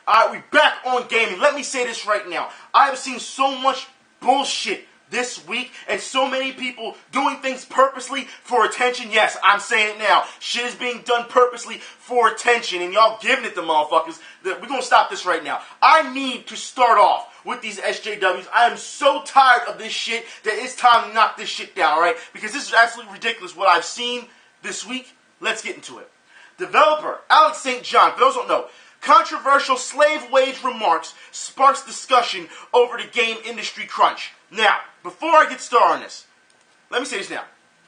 Alright, we back on gaming. Let me say this right now. I have seen so much bullshit this week, and so many people doing things purposely for attention. Yes, I'm saying it now. Shit is being done purposely for attention, and y'all giving it to motherfuckers. We're gonna stop this right now. I need to start off with these SJWs. I am so tired of this shit that it's time to knock this shit down, alright? Because this is absolutely ridiculous what I've seen this week. Let's get into it. Developer Alex St. John, for those who don't know, controversial slave wage remarks sparks discussion over the game industry crunch. Now, before I get started on this, let me say this now.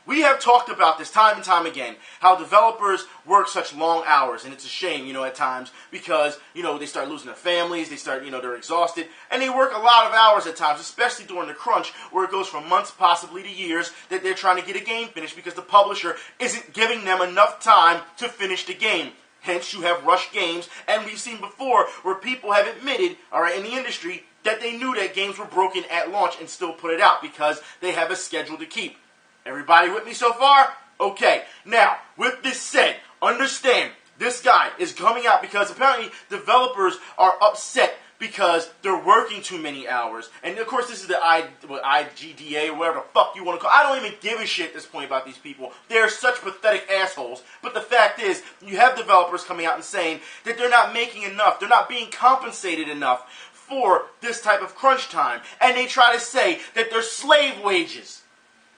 We have talked about this time and time again, how developers work such long hours, and it's a shame, at times, because, they start losing their families, they start, they're exhausted, and they work a lot of hours at times, especially during the crunch, where it goes from months, possibly to years, that they're trying to get a game finished because the publisher isn't giving them enough time to finish the game. Hence, you have rushed games, and we've seen before where people have admitted, in the industry, that they knew that games were broken at launch and still put it out because they have a schedule to keep. Everybody with me so far? Okay. Now, with this said, understand, this guy is coming out because apparently developers are upset because they're working too many hours. And of course, this is the IGDA, or whatever the fuck you want to call it. I don't even give a shit at this point about these people. They're such pathetic assholes. But the fact is, you have developers coming out and saying that they're not making enough. They're not being compensated enough for this type of crunch time. And they try to say that they're slave wages.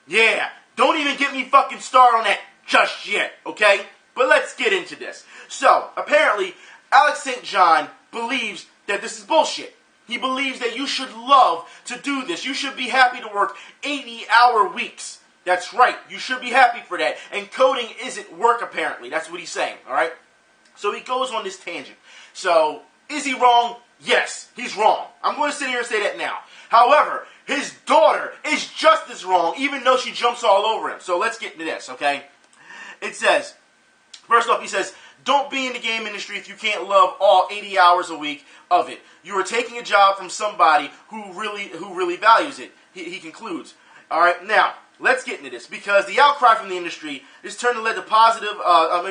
Yeah, don't even get me fucking started on that just yet, okay? But let's get into this. So, apparently, Alex St. John believes that this is bullshit. He believes that you should love to do this. You should be happy to work 80-hour weeks. That's right. You should be happy for that. And coding isn't work, apparently. That's what he's saying, all right? So he goes on this tangent. So, is he wrong? Yes, he's wrong. I'm going to sit here and say that now. However, his daughter is just as wrong, even though she jumps all over him. So let's get into this, okay? It says, first off, he says, don't be in the game industry if you can't love all 80 hours a week of it. You are taking a job from somebody who really values it, he concludes. All right, now, let's get into this, because the outcry from the industry is turned to lead to positive,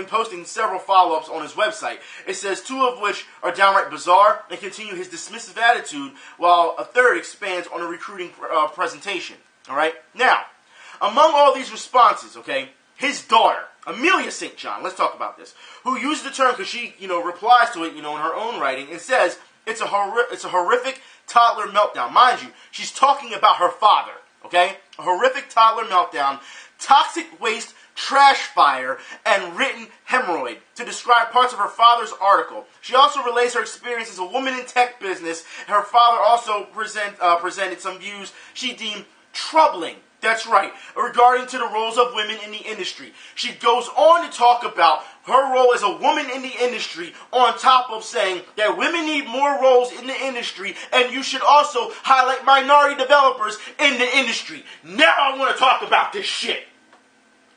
posting several follow-ups on his website. It says two of which are downright bizarre and continue his dismissive attitude, while a third expands on a recruiting presentation. All right, now, among all these responses, okay, his daughter, Amelia St. John, let's talk about this, who uses the term because she, replies to it, in her own writing, and says it's a horrific toddler meltdown. Mind you, she's talking about her father, okay? A horrific toddler meltdown, toxic waste, trash fire, and written hemorrhoid to describe parts of her father's article. She also relays her experience as a woman in tech business. Her father also presented some views she deemed troubling. That's right, regarding to the roles of women in the industry. She goes on to talk about her role as a woman in the industry, on top of saying that women need more roles in the industry, and you should also highlight minority developers in the industry. Now I want to talk about this shit.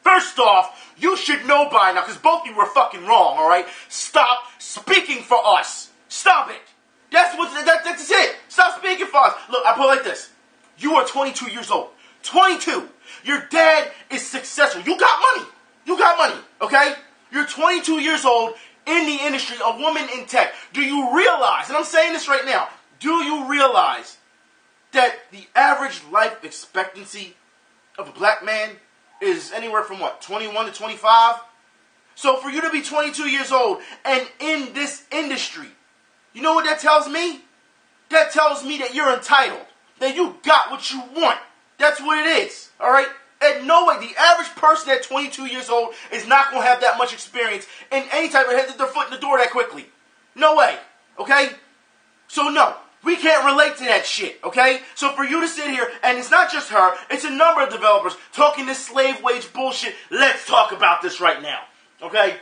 First off, you should know by now, because both of you were fucking wrong, alright? Stop speaking for us. Stop it. That's it. Stop speaking for us. Look, I put it like this. You are 22 years old. 22. Your dad is successful. You got money. You got money, okay? You're 22 years old in the industry, a woman in tech. Do you realize, and I'm saying this right now, do you realize that the average life expectancy of a black man is anywhere from 21 to 25? So for you to be 22 years old and in this industry, you know what that tells me? That tells me that you're entitled, that you got what you want. That's what it is, all right? And no way, the average person at 22 years old is not going to have that much experience in any type of head their foot in the door that quickly. No way, okay? So no, we can't relate to that shit, okay? So for you to sit here, and it's not just her, it's a number of developers talking this slave wage bullshit. Let's talk about this right now, okay?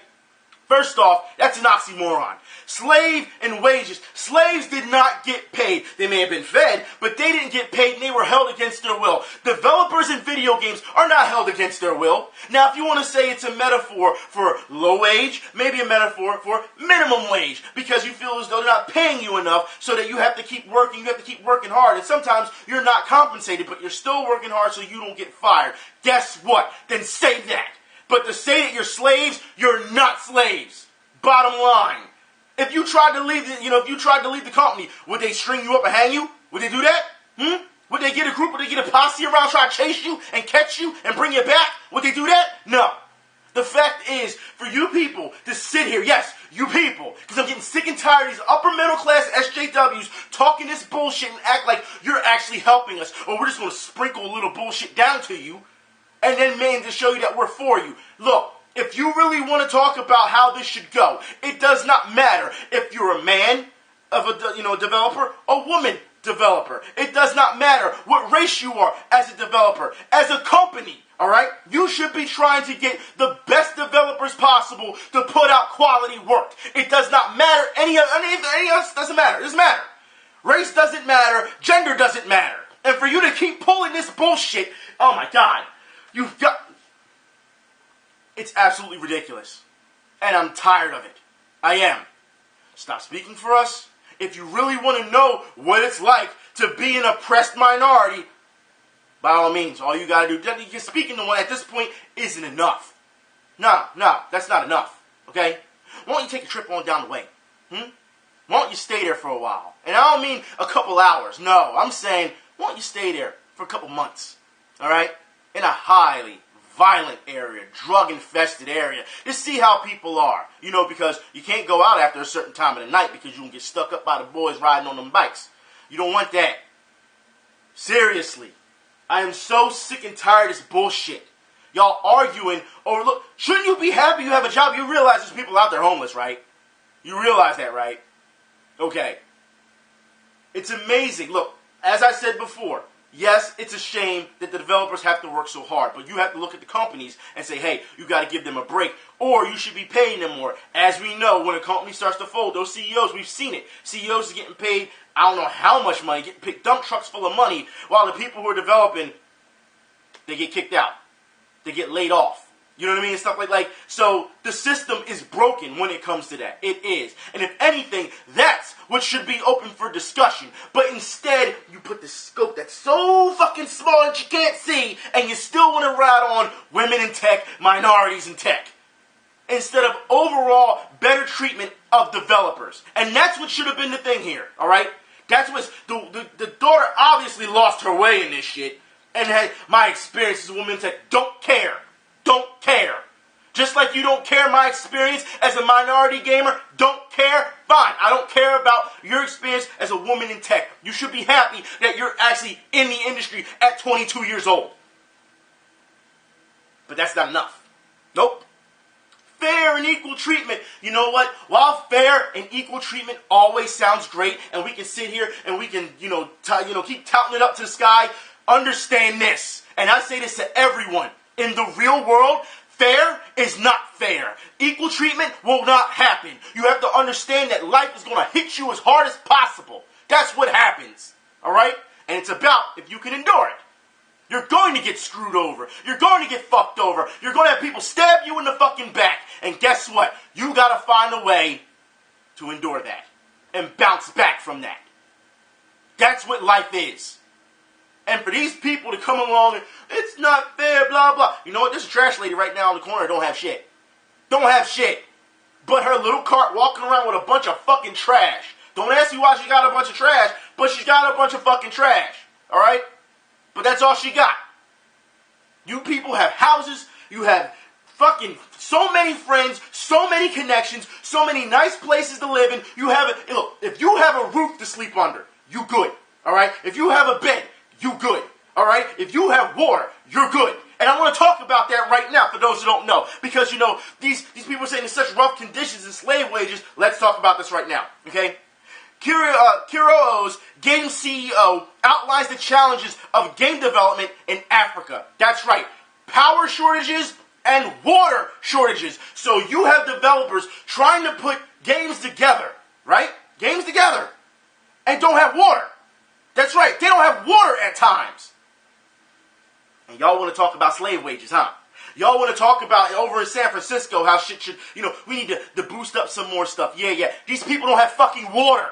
First off, that's an oxymoron. Slave and wages. Slaves did not get paid. They may have been fed, but they didn't get paid and they were held against their will. Developers in video games are not held against their will. Now, if you want to say it's a metaphor for low wage, maybe a metaphor for minimum wage, because you feel as though they're not paying you enough so that you have to keep working, you have to keep working hard. And sometimes you're not compensated, but you're still working hard so you don't get fired. Guess what? Then say that. But to say that you're slaves, you're not slaves. Bottom line. If you tried to leave the company, would they string you up and hang you? Would they do that? Would they get a group? Would they get a posse around trying to chase you and catch you and bring you back? Would they do that? No. The fact is, for you people to sit here, yes, you people, because I'm getting sick and tired of these upper middle class SJWs talking this bullshit and act like you're actually helping us, or we're just going to sprinkle a little bullshit down to you, and then to show you that we're for you. Look, if you really want to talk about how this should go, it does not matter if you're a man of a developer, a woman developer. It does not matter what race you are as a developer, as a company. All right? You should be trying to get the best developers possible to put out quality work. It does not matter. Any else doesn't matter. It doesn't matter. Race doesn't matter. Gender doesn't matter. And for you to keep pulling this bullshit, oh my God, it's absolutely ridiculous. And I'm tired of it. I am. Stop speaking for us. If you really want to know what it's like to be an oppressed minority, by all means, all you got to do, speaking to one at this point isn't enough. No, that's not enough, okay? Why don't you take a trip on down the way? Why don't you stay there for a while? And I don't mean a couple hours. No, I'm saying, why don't you stay there for a couple months, all right? In a highly violent area, drug-infested area. Just see how people are, because you can't go out after a certain time of the night because you can get stuck up by the boys riding on them bikes. You don't want that. Seriously. I am so sick and tired of this bullshit. Y'all arguing over, look, shouldn't you be happy you have a job? You realize there's people out there homeless, right? You realize that, right? Okay. It's amazing. Look, as I said before, yes, it's a shame that the developers have to work so hard, but you have to look at the companies and say, hey, you got to give them a break, or you should be paying them more. As we know, when a company starts to fold, those CEOs, we've seen it. CEOs are getting paid, I don't know how much money, getting picked dump trucks full of money, while the people who are developing, they get kicked out. They get laid off. You know what I mean? Stuff like so the system is broken when it comes to that. It is. And if anything, that's what should be open for discussion. But instead, you put the scope that's so fucking small that you can't see, and you still want to ride on women in tech, minorities in tech, instead of overall better treatment of developers. And that's what should have been the thing here, all right? That's what's, the daughter obviously lost her way in this shit, and had my experience as a woman in tech. Don't care. Don't care. Just like you don't care my experience as a minority gamer, don't care, fine. I don't care about your experience as a woman in tech. You should be happy that you're actually in the industry at 22 years old. But that's not enough. Nope. Fair and equal treatment. You know what? While fair and equal treatment always sounds great, and we can sit here and we can, keep touting it up to the sky, understand this. And I say this to everyone. In the real world, fair is not fair. Equal treatment will not happen. You have to understand that life is going to hit you as hard as possible. That's what happens. All right? And it's about if you can endure it. You're going to get screwed over. You're going to get fucked over. You're going to have people stab you in the fucking back. And guess what? You got to find a way to endure that and bounce back from that. That's what life is. And for these people to come along and, it's not fair, blah, blah. You know what? This trash lady right now in the corner don't have shit. Don't have shit. But her little cart walking around with a bunch of fucking trash. Don't ask me why she got a bunch of trash, but she's got a bunch of fucking trash. Alright? But that's all she got. You people have houses. You have fucking so many friends, so many connections, so many nice places to live in. You have a, look, if you have a roof to sleep under, you good. Alright? If you have a bed, you good, all right? If you have water, you're good. And I want to talk about that right now for those who don't know. Because, these people are saying in such rough conditions and slave wages. Let's talk about this right now, okay? Kiro'o Games CEO outlines the challenges of game development in Africa. That's right, power shortages and water shortages. So you have developers trying to put games together, right? Games together, and don't have water. That's right, they don't have water at times. And y'all want to talk about slave wages, huh? Y'all want to talk about over in San Francisco how shit should, we need to boost up some more stuff. Yeah. These people don't have fucking water.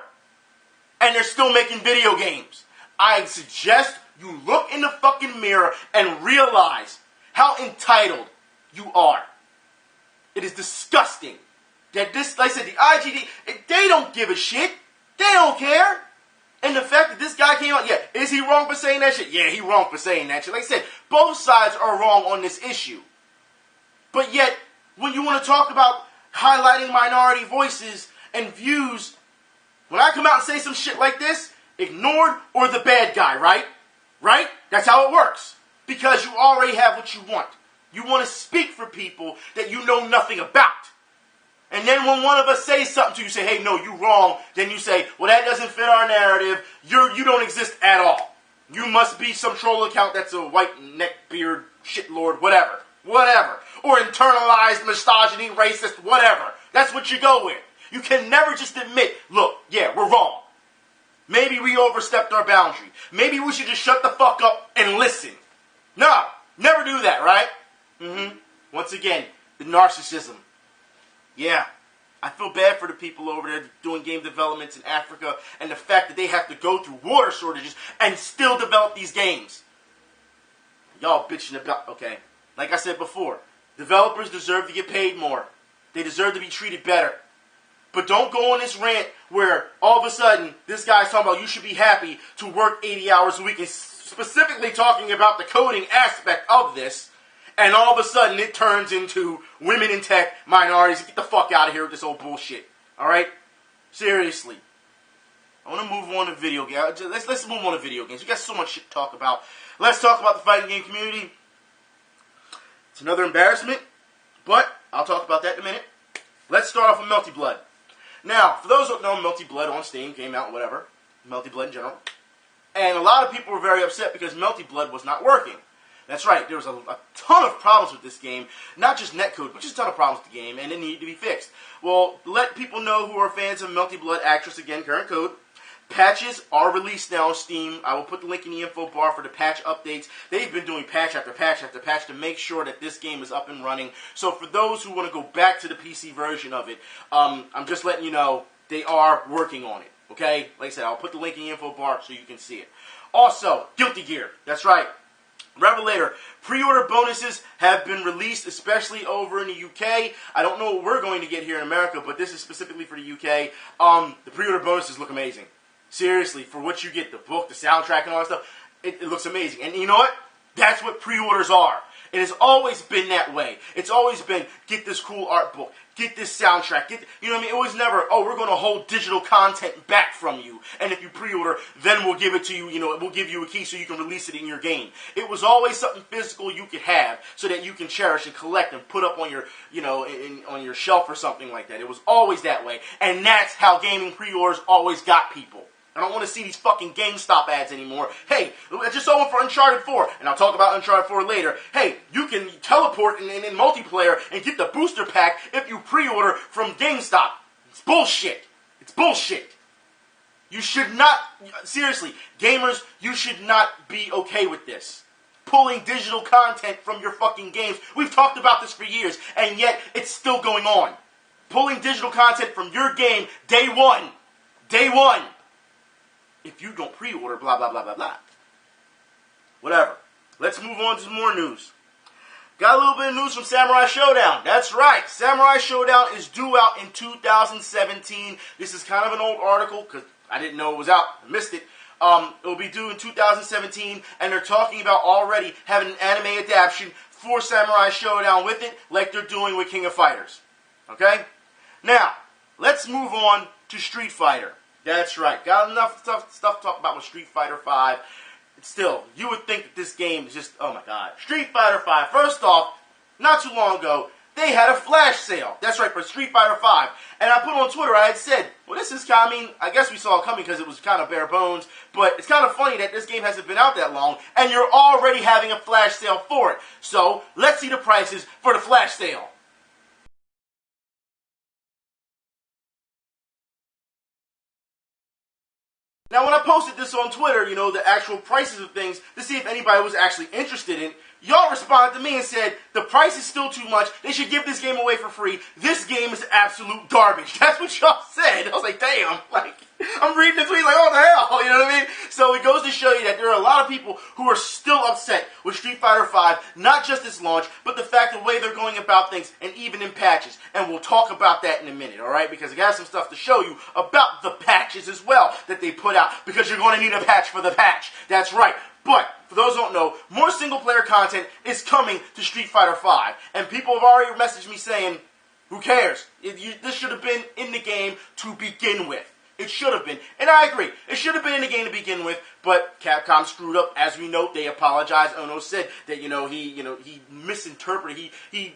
And they're still making video games. I suggest you look in the fucking mirror and realize how entitled you are. It is disgusting. That this, like I said, the IGD, they don't give a shit. They don't care. And the fact that this guy came out, yeah, is he wrong for saying that shit? Yeah, he wrong for saying that shit. Like I said, both sides are wrong on this issue. But yet, when you want to talk about highlighting minority voices and views, when I come out and say some shit like this, ignored or the bad guy, right? Right? That's how it works. Because you already have what you want. You want to speak for people that you know nothing about. And then when one of us says something to you, say, hey, no, you wrong. Then you say, well, that doesn't fit our narrative. You don't exist at all. You must be some troll account that's a white neckbeard shitlord, whatever. Whatever. Or internalized misogyny, racist, whatever. That's what you go with. You can never just admit, look, yeah, we're wrong. Maybe we overstepped our boundary. Maybe we should just shut the fuck up and listen. No, never do that, right? Once again, the narcissism. Yeah, I feel bad for the people over there doing game developments in Africa and the fact that they have to go through water shortages and still develop these games. Y'all bitching about, okay, like I said before, developers deserve to get paid more. They deserve to be treated better. But don't go on this rant where all of a sudden this guy's talking about you should be happy to work 80 hours a week and specifically talking about the coding aspect of this. And all of a sudden, it turns into women in tech, minorities. Get the fuck out of here with this old bullshit. All right? Seriously. I want to move on to video games. Let's move on to video games. We got so much shit to talk about. Let's talk about the fighting game community. It's another embarrassment, but I'll talk about that in a minute. Let's start off with Melty Blood. Now, for those who don't know, Melty Blood on Steam came out, whatever. Melty Blood in general. And a lot of people were very upset because Melty Blood was not working. That's right, there was a ton of problems with this game. Not just netcode, but just a ton of problems with the game, and it needed to be fixed. Well, let people know who are fans of Melty Blood Actress, again, current code. Patches are released now on Steam. I will put the link in the info bar for the patch updates. They've been doing patch after patch after patch to make sure that this game is up and running. So for those who want to go back to the PC version of it, I'm just letting you know they are working on it. Okay? Like I said, I'll put the link in the info bar so you can see it. Also, Guilty Gear. That's right. Revelator. Pre-order bonuses have been released, especially over in the UK. I don't know what we're going to get here in America, but this is specifically for the UK. The pre-order bonuses look amazing. Seriously, for what you get, the book, the soundtrack, and all that stuff, it looks amazing. And you know what? That's what pre-orders are. It has always been that way. It's always been, get this cool art book, get this soundtrack, you know what I mean? It was never, oh, we're going to hold digital content back from you, and if you pre-order, then we'll give it to you, we'll give you a key so you can release it in your game. It was always something physical you could have so that you can cherish and collect and put up on your, on your shelf or something like that. It was always that way, and that's how gaming pre-orders always got people. I don't want to see these fucking GameStop ads anymore. Hey, I just saw one for Uncharted 4, and I'll talk about Uncharted 4 later. Hey, you can teleport in multiplayer and get the booster pack if you pre-order from GameStop. It's bullshit. It's bullshit. You should not, seriously, gamers, you should not be okay with this. Pulling digital content from your fucking games. We've talked about this for years, and yet it's still going on. Pulling digital content from your game day one. Day one. If you don't pre-order, blah, blah, blah, blah, blah. Whatever. Let's move on to some more news. Got a little bit of news from Samurai Showdown. That's right. Samurai Showdown is due out in 2017. This is kind of an old article because I didn't know it was out. I missed it. It will be due in 2017, and they're talking about already having an anime adaptation for Samurai Showdown with it, like they're doing with King of Fighters. Okay? Now, let's move on to Street Fighter. That's right. Got enough stuff to talk about with Street Fighter V. Still, you would think that this game is just, oh my god. Street Fighter V, first off, not too long ago, they had a flash sale. That's right, for Street Fighter V. And I put on Twitter, I had said, well, this is kind of, I guess we saw it coming because it was kind of bare bones, but it's kind of funny that this game hasn't been out that long, and you're already having a flash sale for it. So, let's see the prices for the flash sale. Now, when I posted this on Twitter, the actual prices of things, to see if anybody was actually interested in, y'all responded to me and said, the price is still too much, they should give this game away for free, this game is absolute garbage. That's what y'all said. I was like, damn, I'm reading the tweet like, oh, the hell, you know what I mean? So it goes to show you that there are a lot of people who are still upset with Street Fighter V, not just its launch, but the fact the way they're going about things, and even in patches. And we'll talk about that in a minute, alright? Because I got some stuff to show you about the patches as well that they put out, because you're going to need a patch for the patch. That's right. But, for those who don't know, more single-player content is coming to Street Fighter V. And people have already messaged me saying, who cares? This should have been in the game to begin with. It should have been. And I agree. It should have been in the game to begin with, but Capcom screwed up. As we know, they apologized. Ono said that, he misinterpreted. He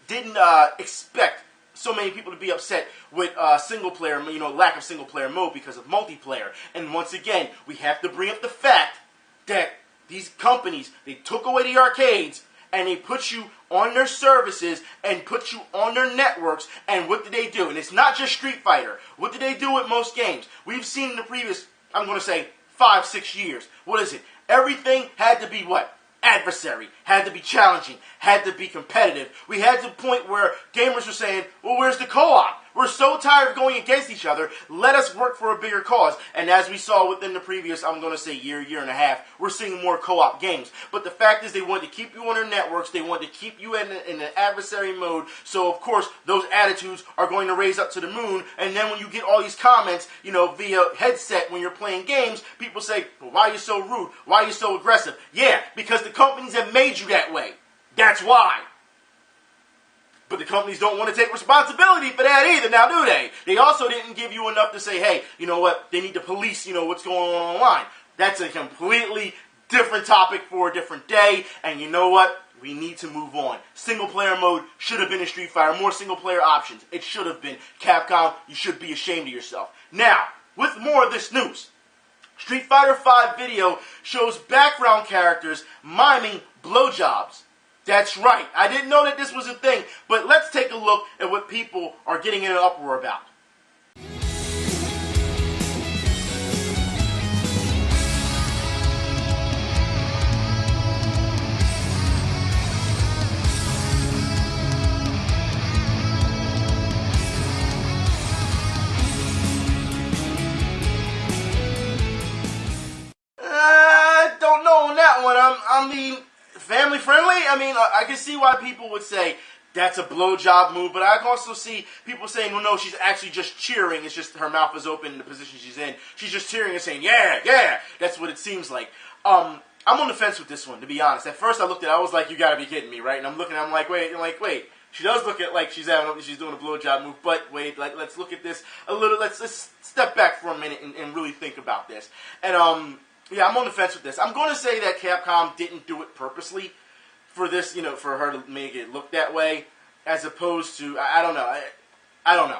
didn't expect so many people to be upset with single-player, lack of single-player mode because of multiplayer. And once again, we have to bring up the fact that these companies, they took away the arcades, and they put you on their services and put you on their networks, and what did they do? And it's not just Street Fighter. What did they do with most games? We've seen in the previous, I'm going to say, 5-6 years. What is it? Everything had to be what? Adversary. Had to be challenging. Had to be competitive. We had to the point where gamers were saying, well, where's the co-op? We're so tired of going against each other. Let us work for a bigger cause. And as we saw within the previous, I'm going to say year and a half, we're seeing more co-op games. But the fact is they want to keep you on their networks. They want to keep you in an adversary mode. So, of course, those attitudes are going to raise up to the moon. And then when you get all these comments, via headset when you're playing games, people say, well, why are you so rude? Why are you so aggressive? Yeah, because the companies have made you that way. That's why. But the companies don't want to take responsibility for that either, now do they? They also didn't give you enough to say, hey, you know what, they need to police, what's going on online. That's a completely different topic for a different day, and you know what? We need to move on. Single-player mode should have been in Street Fighter. More single-player options. It should have been. Capcom, you should be ashamed of yourself. Now, with more of this news, Street Fighter V video shows background characters miming blowjobs. That's right. I didn't know that this was a thing, but let's take a look at what people are getting in an uproar about. Don't know on that one. I mean, family friendly? I mean, I can see why people would say that's a blowjob move, but I can also see people saying, well, no, she's actually just cheering. It's just her mouth is open in the position she's in. She's just cheering and saying, yeah, yeah. That's what it seems like. I'm on the fence with this one, to be honest. At first I looked at it, I was like, you gotta be kidding me, right? And I'm looking, I'm like, wait. She does look at like she's doing a blowjob move, but wait, like let's look at this a little. Let's step back for a minute and really think about this. And yeah, I'm on the fence with this. I'm going to say that Capcom didn't do it purposely for this, for her to make it look that way, as opposed to, I don't know. I don't know.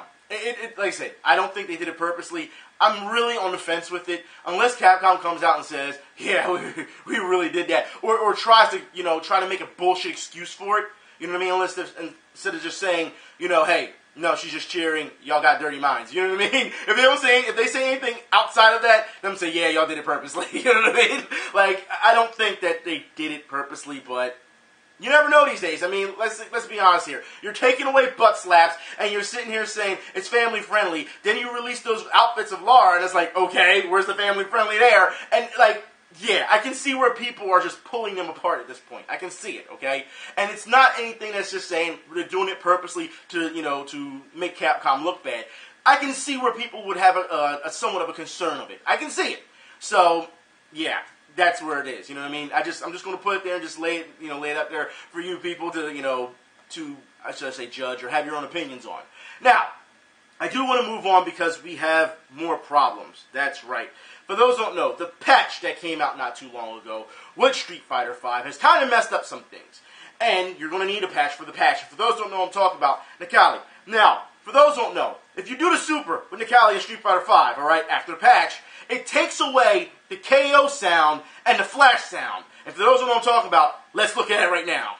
Like I said, I don't think they did it purposely. I'm really on the fence with it, unless Capcom comes out and says, yeah, we really did that. Or tries to, try to make a bullshit excuse for it. You know what I mean? Instead of just saying, hey, no, she's just cheering. Y'all got dirty minds. You know what I mean? If they say anything outside of that, them say, yeah, y'all did it purposely. You know what I mean? Like, I don't think that they did it purposely, but you never know these days. I mean, let's be honest here. You're taking away butt slaps, and you're sitting here saying it's family friendly. Then you release those outfits of Lara, and it's like, okay, where's the family friendly there? And like, yeah, I can see where people are just pulling them apart at this point. I can see it, okay? And it's not anything that's just saying they're doing it purposely to, to make Capcom look bad. I can see where people would have a somewhat of a concern of it. I can see it. So, yeah, that's where it is. You know what I mean? I'm just going to put it there and just lay it up there for you people to, I should say, judge or have your own opinions on. Now, I do want to move on because we have more problems. That's right. For those who don't know, the patch that came out not too long ago with Street Fighter V has kind of messed up some things. And you're going to need a patch for the patch. And for those who don't know, I'm talking about Necalli. Now, for those who don't know, if you do the super with Necalli in Street Fighter V, alright, after the patch, it takes away the KO sound and the flash sound. And for those who know what I'm talking about, let's look at it right now.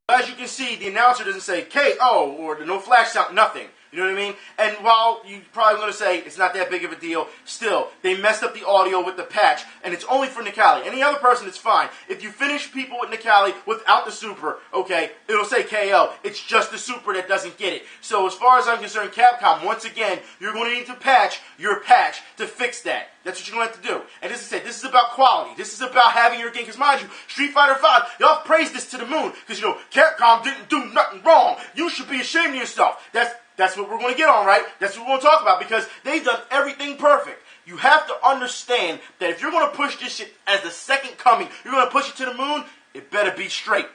As you can see, the announcer doesn't say KO or the no flash sound, nothing. You know what I mean? And while you're probably going to say it's not that big of a deal, still, they messed up the audio with the patch, and it's only for Nikali. Any other person, it's fine. If you finish people with Nikali without the super, okay, it'll say KO. It's just the super that doesn't get it. So as far as I'm concerned, Capcom, once again, you're going to need to patch your patch to fix that. That's what you're going to have to do. And as I said, this is about quality. This is about having your game. Because mind you, Street Fighter V, y'all praised this to the moon. Because, you know, Capcom didn't do nothing wrong. You should be ashamed of yourself. That's what we're going to get on, right? That's what we're going to talk about. Because they've done everything perfect. You have to understand that if you're going to push this shit as the second coming, you're going to push it to the moon, it better be straight.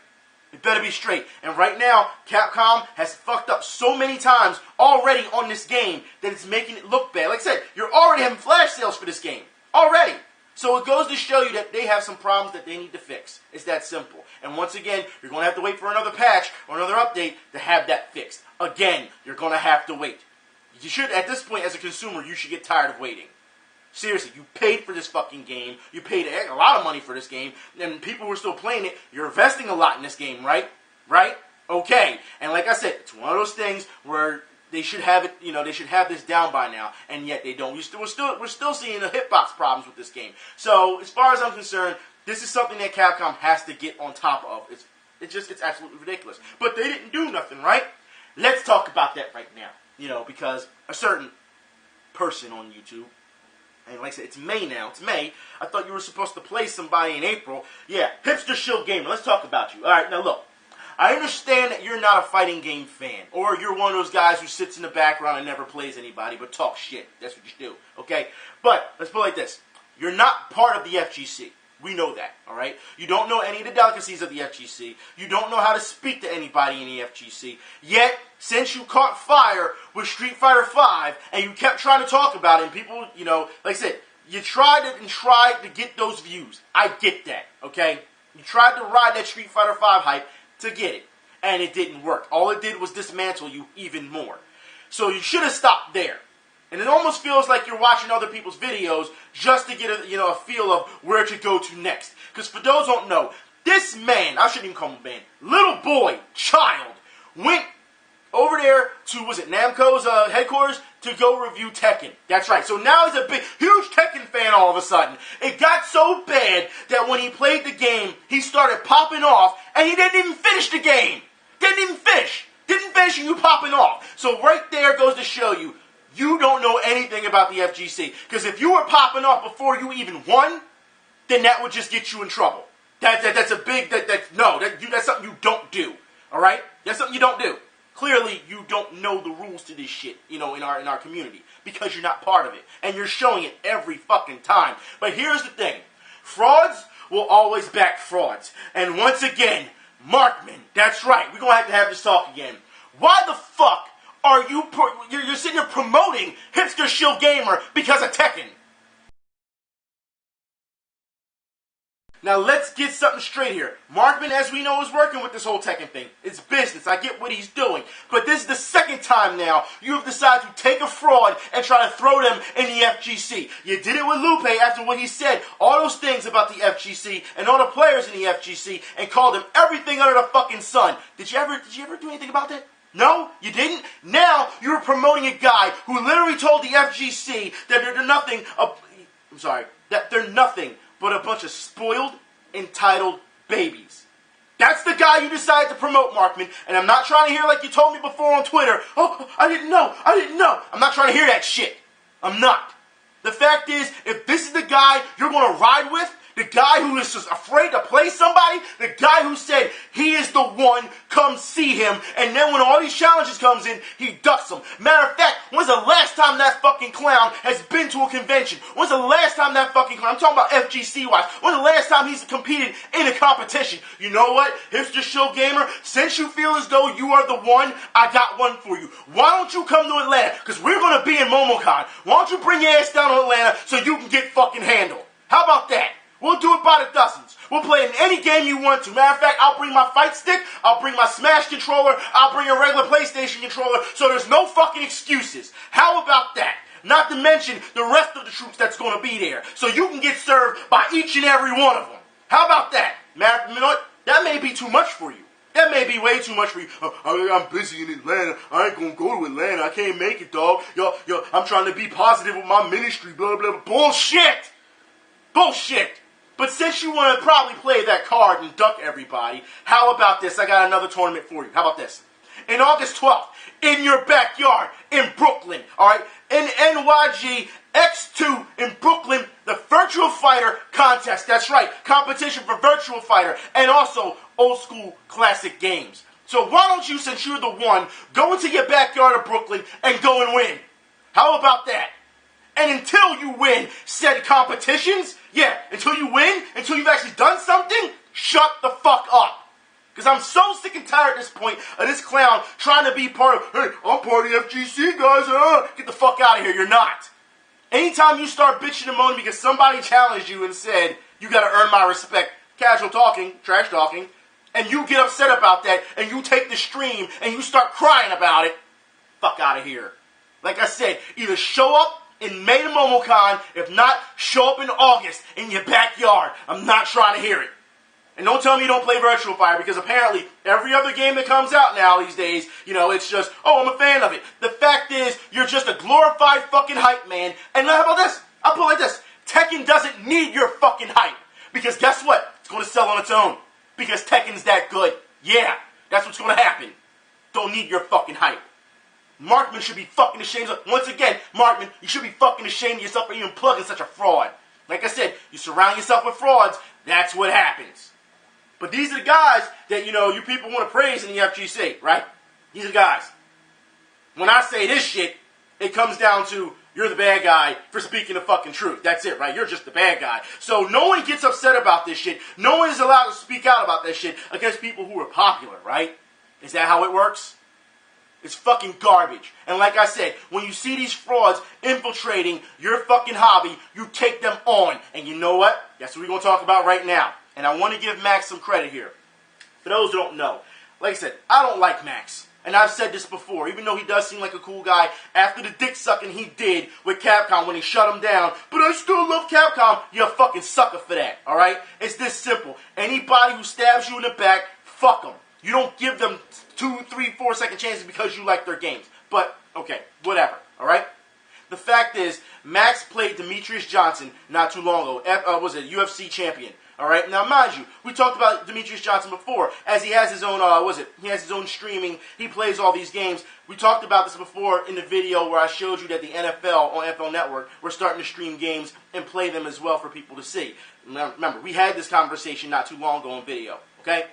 It better be straight. And right now, Capcom has fucked up so many times already on this game that it's making it look bad. Like I said, you're already having flash sales for this game. Already. So it goes to show you that they have some problems that they need to fix. It's that simple. And once again, you're going to have to wait for another patch or another update to have that fixed. Again, you're going to have to wait. You should, at this point, as a consumer, you should get tired of waiting. Seriously, you paid for this fucking game. You paid a lot of money for this game. And people who are still playing it, you're investing a lot in this game, right? Right? Okay. And like I said, it's one of those things where they should have it, you know, they should have this down by now. And yet they don't. We're still seeing the hitbox problems with this game. So, as far as I'm concerned, this is something that Capcom has to get on top of. It's absolutely ridiculous. But they didn't do nothing, right? Let's talk about that right now. You know, because a certain person on YouTube, and like I said, it's May now. It's May. I thought you were supposed to play somebody in April. Yeah, Hipster Shield Gamer. Let's talk about you. All right, now look. I understand that you're not a fighting game fan. Or you're one of those guys who sits in the background and never plays anybody but talks shit. That's what you do. Okay? But, let's put it like this. You're not part of the FGC. We know that, all right? You don't know any of the delicacies of the FGC. You don't know how to speak to anybody in the FGC. Yet, since you caught fire with Street Fighter V, and you kept trying to talk about it, and people, you know, like I said, you tried to get those views. I get that, okay? You tried to ride that Street Fighter V hype to get it, and it didn't work. All it did was dismantle you even more. So you should have stopped there. And it almost feels like you're watching other people's videos just to get a feel of where to go to next. Because for those who don't know, this man, I shouldn't even call him a man, little boy, child, went over there to, was it Namco's headquarters to go review Tekken. That's right. So now he's a big, huge Tekken fan all of a sudden. It got so bad that when he played the game, he started popping off, and he didn't even finish the game. Didn't even finish. Didn't finish, and you popping off. So right there goes to show you, you don't know anything about the FGC. Because if you were popping off before you even won, then that would just get you in trouble. That's a big, that's something you don't do. Alright? That's something you don't do. Clearly, you don't know the rules to this shit, you know, in our community. Because you're not part of it. And you're showing it every fucking time. But here's the thing. Frauds will always back frauds. And once again, Markman, that's right, we're going to have this talk again. Why the fuck are you're sitting here promoting Hipster Shield Gamer because of Tekken? Now let's get something straight here. Markman, as we know, is working with this whole Tekken thing. It's business. I get what he's doing. But this is the second time now you have decided to take a fraud and try to throw them in the FGC. You did it with Lupe after what he said, all those things about the FGC and all the players in the FGC, and called them everything under the fucking sun. Did you ever do anything about that? No, you didn't? Now you're promoting a guy who literally told the FGC that they're nothing. That they're nothing but a bunch of spoiled, entitled babies. That's the guy you decided to promote, Markman. And I'm not trying to hear like you told me before on Twitter. Oh, I didn't know. I'm not trying to hear that shit. I'm not. The fact is, if this is the guy you're going to ride with, the guy who is just afraid to play somebody, the guy who said he is the one, come see him, and then when all these challenges comes in, he ducks them. Matter of fact, when's the last time that fucking clown has been to a convention? When's the last time that fucking clown, I'm talking about FGC-wise, when's the last time he's competed in a competition? You know what, Hipster Shield Gamer, since you feel as though you are the one, I got one for you. Why don't you come to Atlanta? Because we're going to be in MomoCon. Why don't you bring your ass down to Atlanta so you can get fucking handled? How about that? We'll do it by the dozens. We'll play in any game you want to. Matter of fact, I'll bring my fight stick, I'll bring my Smash controller, I'll bring a regular PlayStation controller, so there's no fucking excuses. How about that? Not to mention the rest of the troops that's going to be there, so you can get served by each and every one of them. How about that? You know what? That may be too much for you. That may be way too much for you. I'm busy in Atlanta. I ain't gonna go to Atlanta. I can't make it, dog. Yo, I'm trying to be positive with my ministry, blah, blah, blah. Bullshit! Bullshit! But since you want to probably play that card and duck everybody, how about this? I got another tournament for you. How about this? In August 12th, in your backyard, in Brooklyn, alright? In NYG X-2 in Brooklyn, the Virtua Fighter contest. That's right, competition for Virtua Fighter and also old school classic games. So why don't you, since you're the one, go into your backyard of Brooklyn and go and win? How about that? And until you win said competitions, until you win, until you've actually done something, shut the fuck up. Because I'm so sick and tired at this point of this clown trying to be part of, hey, I'm part of the FGC, guys. Get the fuck out of here. You're not. Anytime you start bitching and moaning because somebody challenged you and said, you got to earn my respect, casual talking, trash talking, and you get upset about that, and you take the stream, and you start crying about it, fuck out of here. Like I said, either show up in May to MomoCon, if not, show up in August in your backyard. I'm not trying to hear it. And don't tell me you don't play Virtua Fighter, because apparently every other game that comes out now these days, it's just, oh, I'm a fan of it. The fact is, you're just a glorified fucking hype man. And how about this? I'll put it like this. Tekken doesn't need your fucking hype. Because guess what? It's going to sell on its own. Because Tekken's that good. Yeah, that's what's going to happen. Don't need your fucking hype. Markman should be fucking ashamed of, once again, Markman, you should be fucking ashamed of yourself for even plugging such a fraud. Like I said, you surround yourself with frauds, that's what happens. But these are the guys that, you people want to praise in the FGC, right? These are the guys. When I say this shit, it comes down to, you're the bad guy for speaking the fucking truth. That's it, right? You're just the bad guy. So no one gets upset about this shit. No one is allowed to speak out about this shit against people who are popular, right? Is that how it works? It's fucking garbage. And like I said, when you see these frauds infiltrating your fucking hobby, you take them on. And you know what? That's what we're going to talk about right now. And I want to give Max some credit here. For those who don't know, like I said, I don't like Max. And I've said this before, even though he does seem like a cool guy, after the dick sucking he did with Capcom when he shut him down, but I still love Capcom, you're a fucking sucker for that, alright? It's this simple. Anybody who stabs you in the back, fuck them. You don't give them 2, 3, 4 second chances because you like their games. But, okay, whatever, alright? The fact is, Max played Demetrius Johnson not too long ago, UFC champion. All right. Now, mind you, we talked about Demetrius Johnson before, as he has his own. He has his own streaming. He plays all these games. We talked about this before in the video where I showed you that the NFL on NFL Network we're starting to stream games and play them as well for people to see. Remember, we had this conversation not too long ago in video. Okay.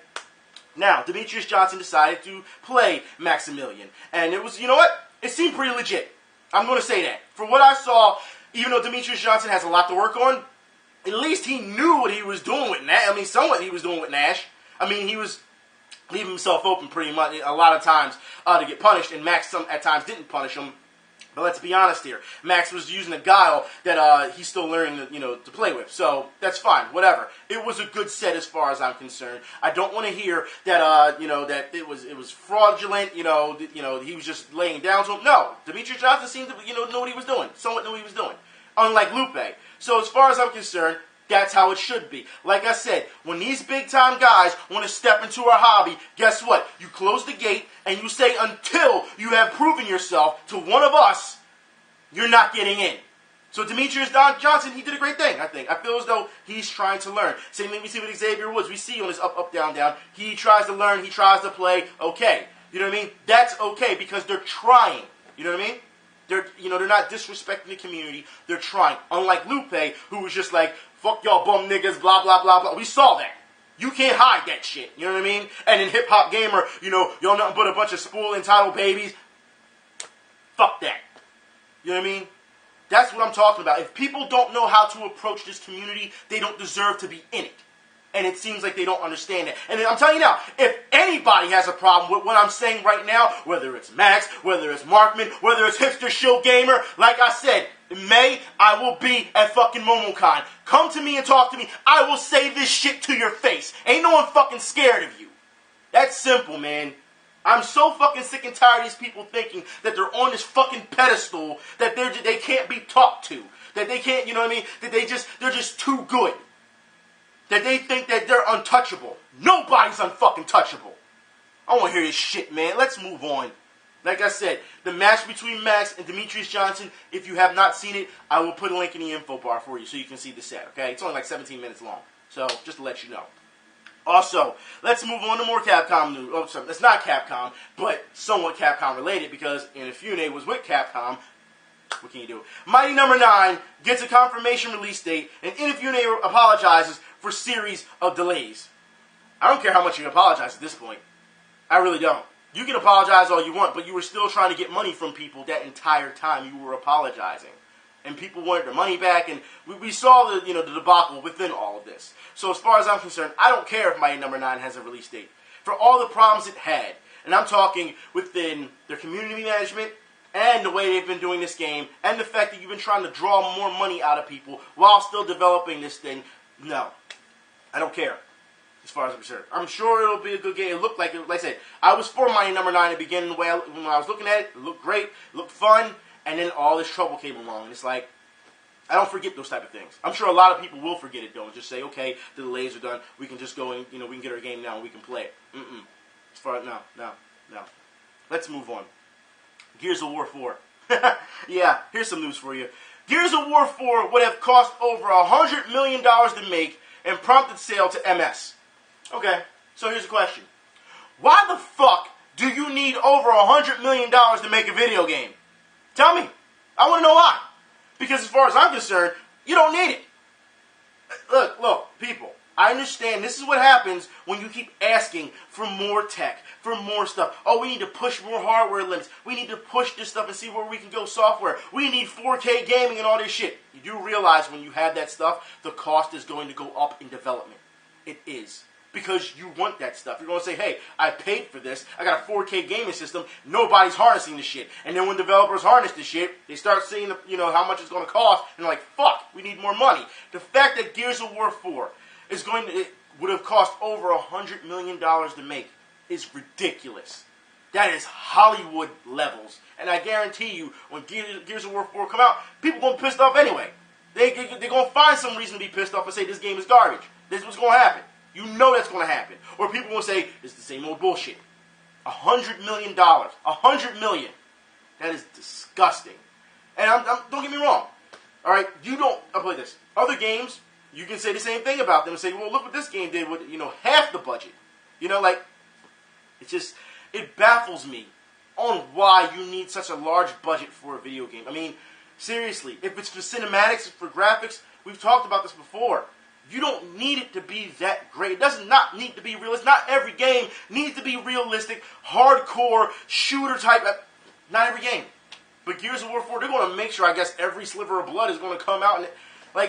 Now, Demetrius Johnson decided to play Maximilian, and it was, you know what? It seemed pretty legit. I'm going to say that. For what I saw, even though Demetrius Johnson has a lot to work on, at least he knew what he was doing with Nash. I mean, somewhat he was doing with Nash. I mean, he was leaving himself open pretty much a lot of times to get punished, and Max at times didn't punish him. But let's be honest here. Max was using a guile that he's still learning, to play with. So that's fine, whatever. It was a good set as far as I'm concerned. I don't want to hear that, that it was fraudulent. He was just laying down to him. No, Demetrius Johnson seemed to, know what he was doing. Somewhat knew what he was doing. Unlike Lupe. So as far as I'm concerned, that's how it should be. Like I said, when these big-time guys want to step into our hobby, guess what? You close the gate and you say until you have proven yourself to one of us, you're not getting in. So Demetrius Johnson, he did a great thing, I think. I feel as though he's trying to learn. Same thing we see with Xavier Woods. We see on his up, up, down, down. He tries to learn. He tries to play. Okay. You know what I mean? That's okay because they're trying. You know what I mean? They're not disrespecting the community. They're trying. Unlike Lupe, who was just like, fuck y'all bum niggas, blah, blah, blah, blah. We saw that. You can't hide that shit. You know what I mean? And in Hip Hop Gamer, y'all nothing but a bunch of spoiled entitled babies. Fuck that. You know what I mean? That's what I'm talking about. If people don't know how to approach this community, they don't deserve to be in it. And it seems like they don't understand that. And I'm telling you now, if anybody has a problem with what I'm saying right now, whether it's Max, whether it's Markman, whether it's Hipster Show Gamer, like I said, in May, I will be at fucking MomoCon. Come to me and talk to me. I will say this shit to your face. Ain't no one fucking scared of you. That's simple, man. I'm so fucking sick and tired of these people thinking that they're on this fucking pedestal that they can't be talked to. That they can't, you know what I mean? That they're just too good. That they think that they're untouchable. Nobody's unfucking touchable. I don't want to hear this shit, man. Let's move on. Like I said, the match between Max and Demetrius Johnson, if you have not seen it, I will put a link in the info bar for you so you can see the set, okay? It's only like 17 minutes long. So, just to let you know. Also, let's move on to more Capcom news. Oh, sorry, it's not Capcom, but somewhat Capcom related because Inafune was with Capcom. What can you do? Mighty Number 9 gets a confirmation release date, and Inafune apologizes for series of delays. I don't care how much you apologize at this point. I really don't. You can apologize all you want, but you were still trying to get money from people that entire time you were apologizing. And people wanted their money back, and we saw the debacle within all of this. So as far as I'm concerned, I don't care if Mighty Number 9 has a release date. For all the problems it had, and I'm talking within their community management, and the way they've been doing this game, and the fact that you've been trying to draw more money out of people while still developing this thing, no. I don't care. As far as I'm concerned, I'm sure it'll be a good game. It looked like I said, I was for Mighty Number 9 at the beginning. The way when I was looking at it, it looked great, it looked fun, and then all this trouble came along. And it's like, I don't forget those type of things. I'm sure a lot of people will forget it though, and just say, okay, the delays are done. We can just go and we can get our game now and we can play it. As far as no. Let's move on. Gears of War 4. Yeah, here's some news for you. Gears of War 4 would have cost over $100 million to make and prompted sale to MS. Okay, so here's the question. Why the fuck do you need over $100 million to make a video game? Tell me. I want to know why. Because as far as I'm concerned, you don't need it. Look, people. I understand this is what happens when you keep asking for more tech, for more stuff. Oh, we need to push more hardware limits. We need to push this stuff and see where we can go software. We need 4K gaming and all this shit. You do realize when you have that stuff, the cost is going to go up in development. It is. Because you want that stuff. You're going to say, hey, I paid for this. I got a 4K gaming system. Nobody's harnessing this shit. And then when developers harness this shit, they start seeing how much it's going to cost. And they're like, fuck, we need more money. The fact that Gears of War 4 would have cost over $100 million to make is ridiculous. That is Hollywood levels. And I guarantee you, when Gears of War 4 come out, people going to be pissed off anyway. They're going to find some reason to be pissed off and say this game is garbage. This is what's going to happen. You know that's going to happen. Or people will say, it's the same old bullshit. $100 million. $100 million. That is disgusting. And don't get me wrong. Alright, I'll play this. Other games, you can say the same thing about them and say, well, look what this game did with, half the budget. It baffles me on why you need such a large budget for a video game. I mean, seriously, if it's for cinematics, for graphics, we've talked about this before. You don't need it to be that great. It does not need to be realistic. Not every game needs to be realistic, hardcore, shooter type. Not every game. But Gears of War 4, they're going to make sure, I guess, every sliver of blood is going to come out.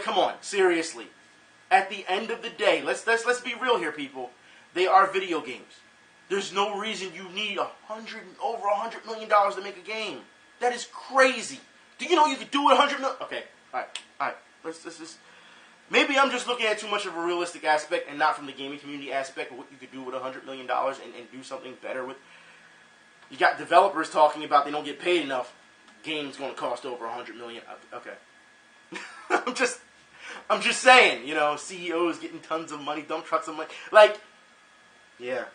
Come on, seriously. At the end of the day, let's be real here, people. They are video games. There's no reason you need over $100 million to make a game. That is crazy. Do you know you could do it $100 million? Okay, all right. Let's just. Maybe I'm just looking at too much of a realistic aspect and not from the gaming community aspect of what you could do with $100 million and do something better with. You got developers talking about they don't get paid enough. Game's going to cost over $100 million. Okay. I'm just saying, CEOs getting tons of money, dump trucks of money. Yeah.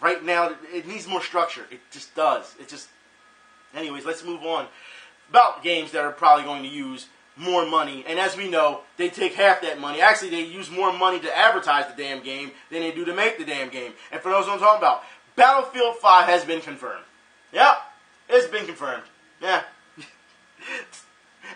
Right now, it needs more structure. It just does. Anyways, let's move on. About games that are probably going to use more money, and as we know, they take half that money. Actually, they use more money to advertise the damn game than they do to make the damn game. And for those who I'm talking about, Battlefield 5 has been confirmed. Yep, it's been confirmed. Yeah.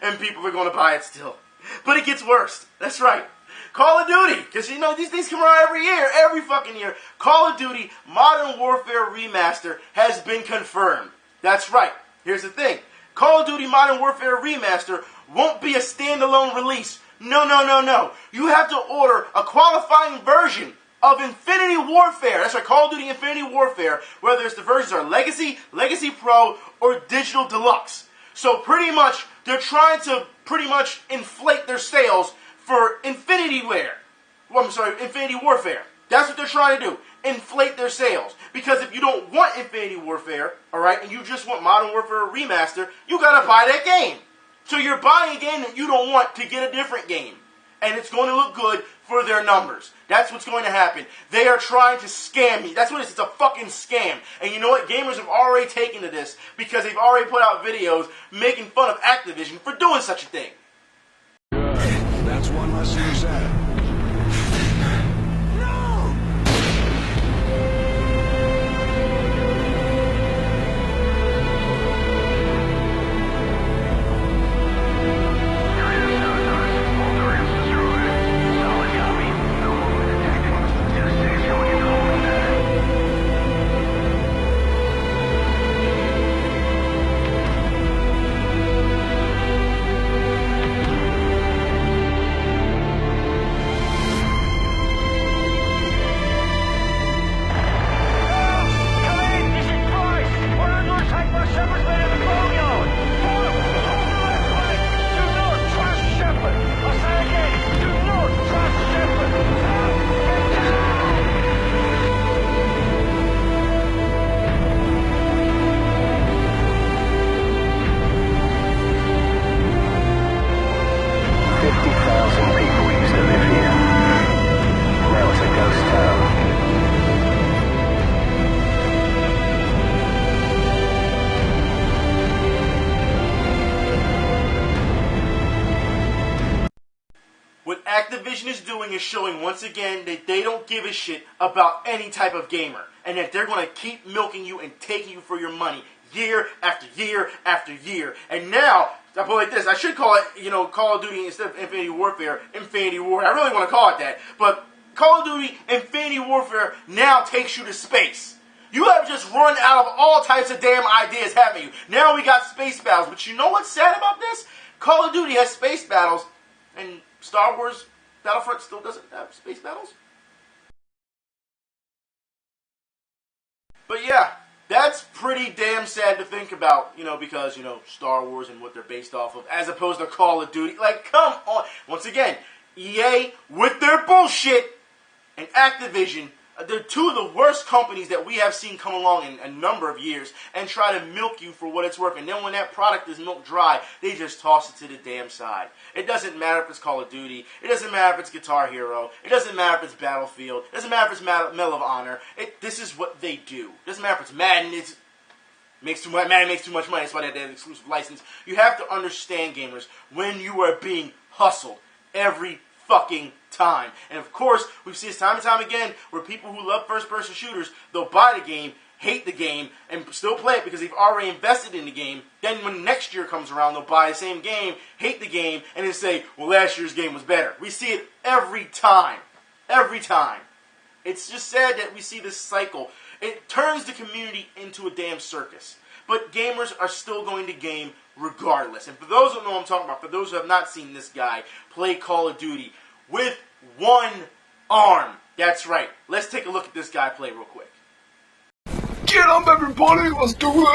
And people are going to buy it still. But it gets worse. That's right. Call of Duty, because these things come around every fucking year. Call of Duty Modern Warfare Remaster has been confirmed. That's right. Here's the thing. Call of Duty Modern Warfare Remaster won't be a standalone release. No. You have to order a qualifying version of Infinity Warfare. That's right, Call of Duty Infinity Warfare, whether it's the versions are Legacy, Legacy Pro, or Digital Deluxe. So pretty much, they're trying to inflate their sales for Infinity Warfare. That's what they're trying to do. Inflate their sales. Because if you don't want Infinity Warfare, alright, and you just want Modern Warfare Remaster, you gotta buy that game. So you're buying a game that you don't want to get a different game. and it's going to look good for their numbers. That's what's going to happen. They are trying to scam me. That's what it is. It's a fucking scam. And you know what? Gamers have already taken to this because they've already put out videos making fun of Activision for doing such a thing. That's one less than you said. 50,000 people used to live here. Now it's a ghost town. What Activision is doing is showing once again that they don't give a shit about any type of gamer, and that they're going to keep milking you and taking you for your money year after year after year. And now, I put it like this, I should call it, Call of Duty instead of Infinite Warfare, Infinity War. I really want to call it that, but Call of Duty Infinity Warfare now takes you to space. You have just run out of all types of damn ideas, haven't you? Now we got space battles, but you know what's sad about this? Call of Duty has space battles, and Star Wars Battlefront still doesn't have space battles? But yeah, that's pretty damn sad to think about, because, Star Wars and what they're based off of, as opposed to Call of Duty. Like, come on. Once again, EA with their bullshit, and Activision, they're two of the worst companies that we have seen come along in a number of years and try to milk you for what it's worth. And then when that product is milked dry, they just toss it to the damn side. It doesn't matter if it's Call of Duty. It doesn't matter if it's Guitar Hero. It doesn't matter if it's Battlefield. It doesn't matter if it's Medal of Honor. This is what they do. It doesn't matter if it's Madden. Madden makes too much money. That's why they have an exclusive license. You have to understand, gamers, when you are being hustled every fucking time. And of course, we've seen this time and time again where people who love first-person shooters, they'll buy the game, hate the game, and still play it because they've already invested in the game. Then when next year comes around, they'll buy the same game, hate the game, and then say, well, last year's game was better. We see it every time. Every time. It's just sad that we see this cycle. It turns the community into a damn circus. But gamers are still going to game regardless. And for those who know what I'm talking about, for those who have not seen this guy play Call of Duty with one arm. That's right. Let's take a look at this guy play real quick. Get up, everybody! Let's do it!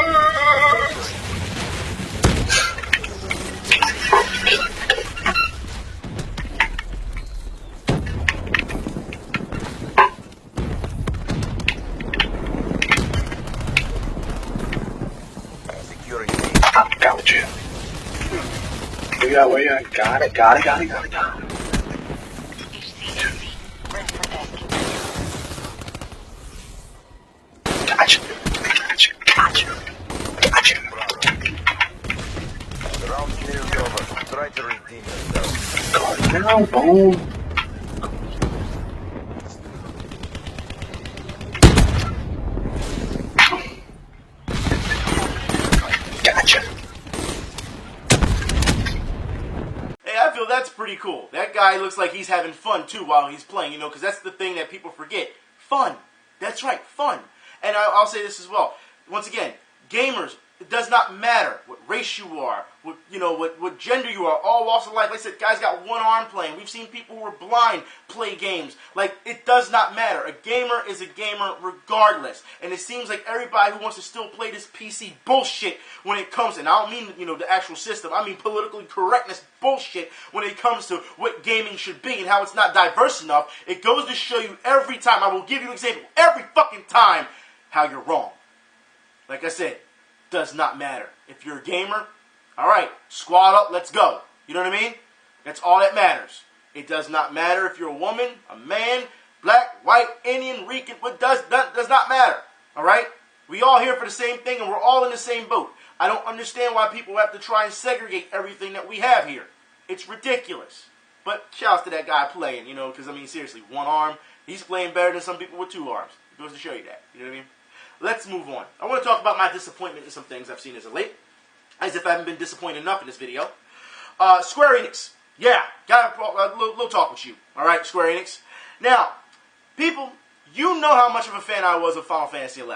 Got you. We got it. Gotcha. The round clears over. Try to redeem yourself. Go now, boom. Gotcha. Hey, I feel that's pretty cool. That guy looks like he's having fun too while he's playing, because that's the thing that people forget. Fun. That's right, fun. And I'll say this as well. Once again, gamers, it does not matter what race you are, what gender you are, all walks of life. Like I said, guys got one arm playing. We've seen people who are blind play games. Like, it does not matter. A gamer is a gamer regardless. And it seems like everybody who wants to still play this PC bullshit when it comes, and I don't mean, the actual system, I mean politically correctness bullshit when it comes to what gaming should be and how it's not diverse enough. It goes to show you every time, I will give you an example, every fucking time, how you're wrong. Like I said, does not matter. If you're a gamer, alright, squad up, let's go. You know what I mean? That's all that matters. It does not matter if you're a woman, a man, black, white, Indian, Rican, what does not matter. All right? We all here for the same thing, and we're all in the same boat. I don't understand why people have to try and segregate everything that we have here. It's ridiculous. But shouts to that guy playing, you know, because, I mean, seriously, one arm, he's playing better than some people with two arms. It goes to show you that. You know what I mean? Let's move on. I want to talk about my disappointment in some things I've seen as of late, as if I haven't been disappointed enough in this video. Square Enix. Yeah, got a little talk with you. All right, Square Enix. Now, people, you know how much of a fan I was of Final Fantasy XI.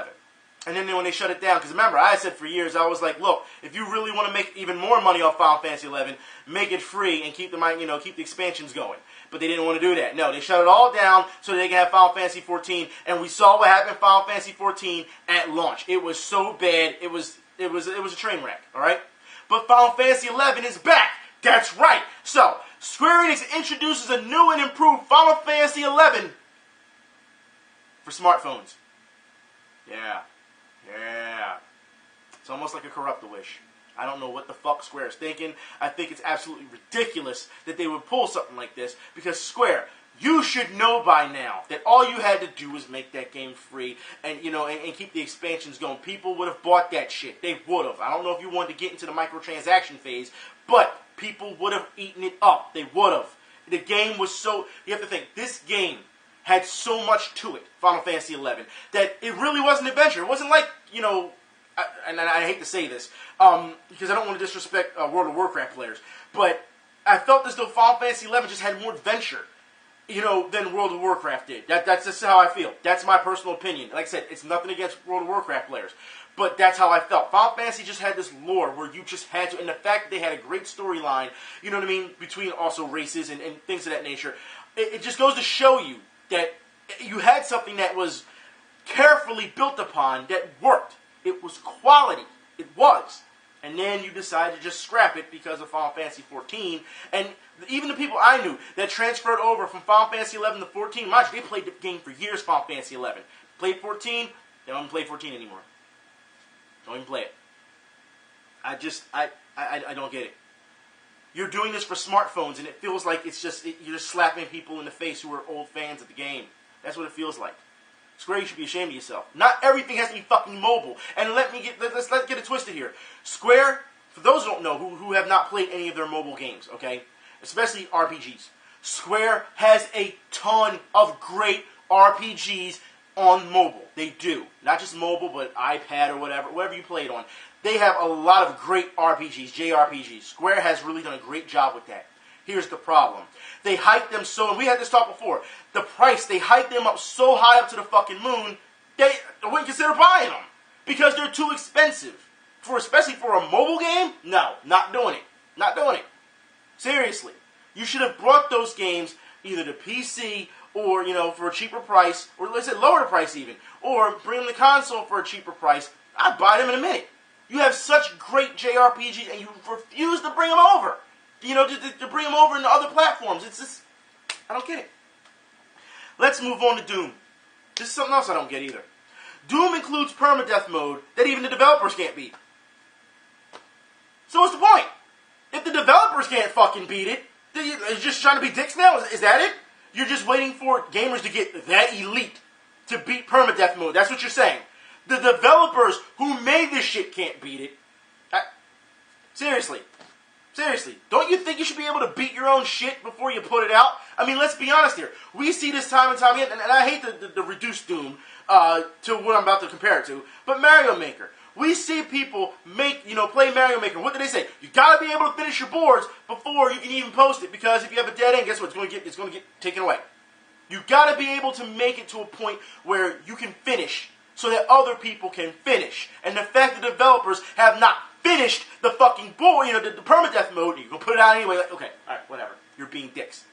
And then when they shut it down, because remember, I said for years, I was like, look, if you really want to make even more money off Final Fantasy XI, make it free and keep the expansions going. But they didn't want to do that. No, they shut it all down so they can have Final Fantasy XIV. And we saw what happened in Final Fantasy XIV at launch. It was so bad, it was a train wreck. All right, but Final Fantasy XI is back. That's right. So Square Enix introduces a new and improved Final Fantasy XI for smartphones. Yeah. It's almost like a corrupt-a-wish. I don't know what the fuck Square is thinking. I think it's absolutely ridiculous that they would pull something like this, because Square, you should know by now that all you had to do was make that game free and, you know, and keep the expansions going. People would have bought that shit. They would have. I don't know if you wanted to get into the microtransaction phase, but people would have eaten it up. They would have. The game was so... You have to think, this game had so much to it, Final Fantasy XI, that it really was an adventure. It wasn't like, you know, and I hate to say this, because I don't want to disrespect World of Warcraft players, but I felt as though Final Fantasy XI just had more adventure, you know, than World of Warcraft did. That's just how I feel. That's my personal opinion. Like I said, it's nothing against World of Warcraft players, but that's how I felt. Final Fantasy just had this lore where you just had to, and the fact that they had a great storyline, you know what I mean, between also races and things of that nature, it just goes to show you that you had something that was carefully built upon that worked. It was quality. It was. And then you decided to just scrap it because of Final Fantasy XIV. And even the people I knew that transferred over from Final Fantasy XI to 14, mind you, they played the game for years, Final Fantasy XI. Played 14, they don't even play 14 anymore. Don't even play it. I don't get it. You're doing this for smartphones, and it feels like it's just you're just slapping people in the face who are old fans of the game. That's what it feels like. Square, you should be ashamed of yourself. Not everything has to be fucking mobile. And let's get it twisted here. Square, for those who don't know, who have not played any of their mobile games, okay, especially RPGs, Square has a ton of great RPGs on mobile. They do. Not just mobile, but iPad or whatever you play it on. They have a lot of great RPGs, JRPGs. Square has really done a great job with that. Here's the problem. They hyped them so, and we had this talk before, the price, they hyped them up so high up to the fucking moon, they wouldn't consider buying them. Because they're too expensive. Especially for a mobile game? No, not doing it. Not doing it. Seriously. You should have brought those games either to PC or, you know, for a cheaper price, or let's say lower the price even, or bring them to console for a cheaper price. I'd buy them in a minute. You have such great JRPGs and you refuse to bring them over. You know, to bring them over into other platforms. It's just, I don't get it. Let's move on to Doom. This is something else I don't get either. Doom includes permadeath mode that even the developers can't beat. So what's the point? If the developers can't fucking beat it, you're just trying to be dicks now? Is that it? You're just waiting for gamers to get that elite to beat permadeath mode. That's what you're saying. The developers who made this shit can't beat it. Seriously, don't you think you should be able to beat your own shit before you put it out? I mean, let's be honest here. We see this time and time again, and I hate the reduced Doom to what I'm about to compare it to, but Mario Maker. We see people play Mario Maker. What do they say? You gotta be able to finish your boards before you can even post it, because if you have a dead end, guess what? It's gonna get taken away. You gotta be able to make it to a point where you can finish, so that other people can finish. And the fact that developers have not finished the fucking board, the permadeath mode, you can put it out anyway. Like, okay, all right, whatever. You're being dicks.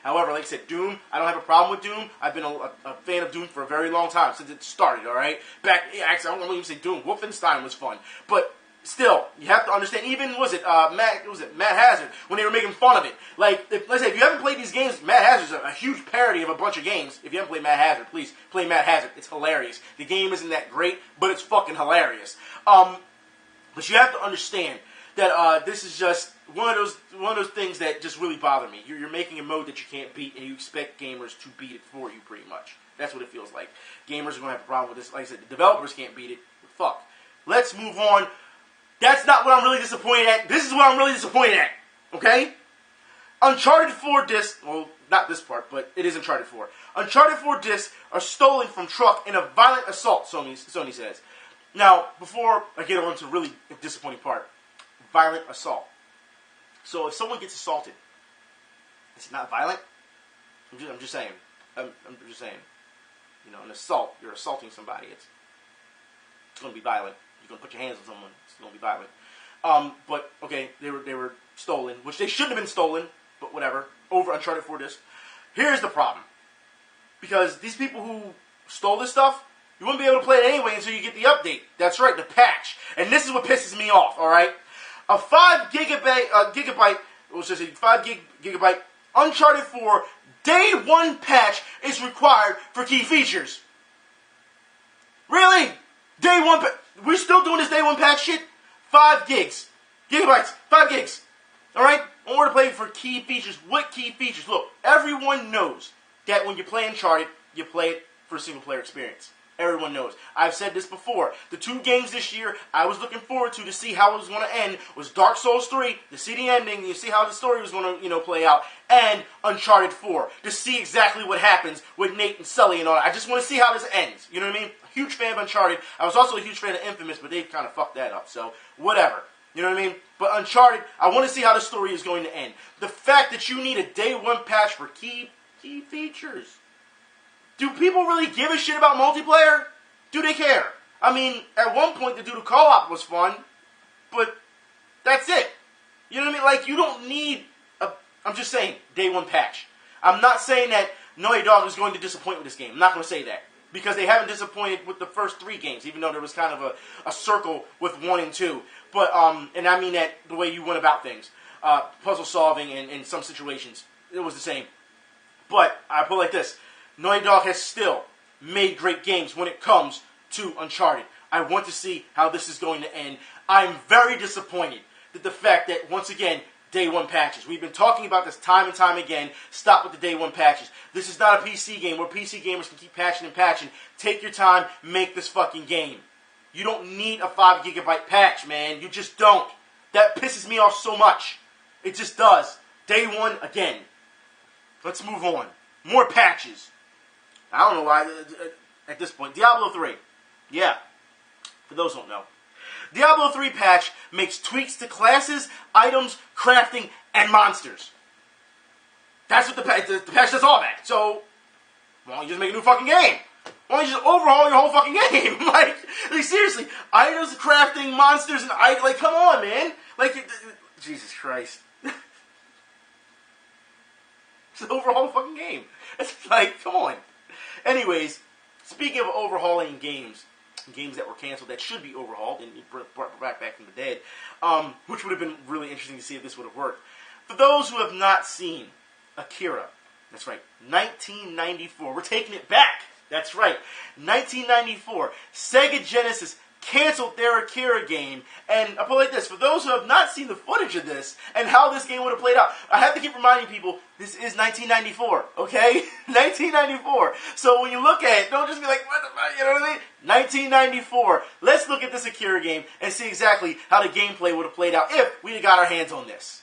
However, like I said, Doom, I don't have a problem with Doom. I've been a fan of Doom for a very long time, since it started, all right? Actually, I don't even say Doom. Wolfenstein was fun. But still, you have to understand, even, Matt Hazard, when they were making fun of it. Like, let's say, if you haven't played these games, Matt Hazard's a huge parody of a bunch of games. If you haven't played Matt Hazard, please play Matt Hazard. It's hilarious. The game isn't that great, but it's fucking hilarious. But you have to understand that this is just, one of those things that just really bother me. You're making a mode that you can't beat, and you expect gamers to beat it for you, pretty much. That's what it feels like. Gamers are going to have a problem with this. Like I said, the developers can't beat it. Fuck. Let's move on. That's not what I'm really disappointed at. This is what I'm really disappointed at. Okay? Uncharted 4 discs, well, not this part, but it is Uncharted 4. Uncharted 4 discs are stolen from truck in a violent assault, Sony says. Now, before I get on to really disappointing part, violent assault. So if someone gets assaulted, is it not violent? I'm just saying. I'm just saying. You know, an assault, you're assaulting somebody. It's going to be violent. You're going to put your hands on someone. It's going to be violent. But okay, they were stolen, which they shouldn't have been stolen, but whatever. Over Uncharted 4 disc. Here's the problem, because these people who stole this stuff, you wouldn't be able to play it anyway until you get the update. That's right, the patch. And this is what pisses me off. All right, a 5 gigabyte, which is a 5 gigabyte Uncharted 4 Day 1 patch is required for key features. Really? Day 1 we're still doing this Day 1 patch shit? 5 gigabytes, 5 gigs. Alright? In order to play for key features. What key features? Look, everyone knows that when you play Uncharted, you play it for a single player experience. Everyone knows. I've said this before. The 2 games this year I was looking forward to see how it was going to end was Dark Souls 3, to see the ending, you see how the story was going to, play out, and Uncharted 4, to see exactly what happens with Nate and Sully and all that. I just want to see how this ends. You know what I mean? A huge fan of Uncharted. I was also a huge fan of Infamous, but they kind of fucked that up, so whatever. You know what I mean? But Uncharted, I want to see how the story is going to end. The fact that you need a Day 1 patch for key features. Do people really give a shit about multiplayer? Do they care? I mean, at one point to do the co-op was fun, but that's it. You know what I mean? Like, you don't need I'm just saying, Day 1 patch. I'm not saying that Naughty Dog is going to disappoint with this game. I'm not going to say that. Because they haven't disappointed with the first 3 games, even though there was kind of a circle with 1 and 2. But, and I mean that the way you went about things. Puzzle solving and in some situations, it was the same. But, I put it like this. Naughty Dog has still made great games when it comes to Uncharted. I want to see how this is going to end. I'm very disappointed that the fact that, once again, Day 1 patches. We've been talking about this time and time again. Stop with the Day 1 patches. This is not a PC game where PC gamers can keep patching and patching. Take your time, make this fucking game. You don't need a 5 gigabyte patch, man. You just don't. That pisses me off so much. It just does. Day 1, again. Let's move on. More patches. I don't know why, at this point. Diablo 3. Yeah. For those who don't know. Diablo 3 patch makes tweaks to classes, items, crafting, and monsters. That's what the patch does all that. So, why don't you just make a new fucking game? Why don't you just overhaul your whole fucking game? like seriously. Items, crafting, monsters, and like, come on, man. Like, Jesus Christ. Just overhaul the fucking game. It's like, come on. Anyways, speaking of overhauling games that were canceled that should be overhauled and brought back from the dead, which would have been really interesting to see if this would have worked. For those who have not seen Akira, that's right, 1994, we're taking it back. That's right, 1994, Sega Genesis canceled their Akira game, and I put it like this, for those who have not seen the footage of this and how this game would have played out, I have to keep reminding people, this is 1994, okay? 1994. So when you look at it, don't just be like, what the fuck, you know what I mean? 1994. Let's look at this Akira game and see exactly how the gameplay would have played out if we had got our hands on this.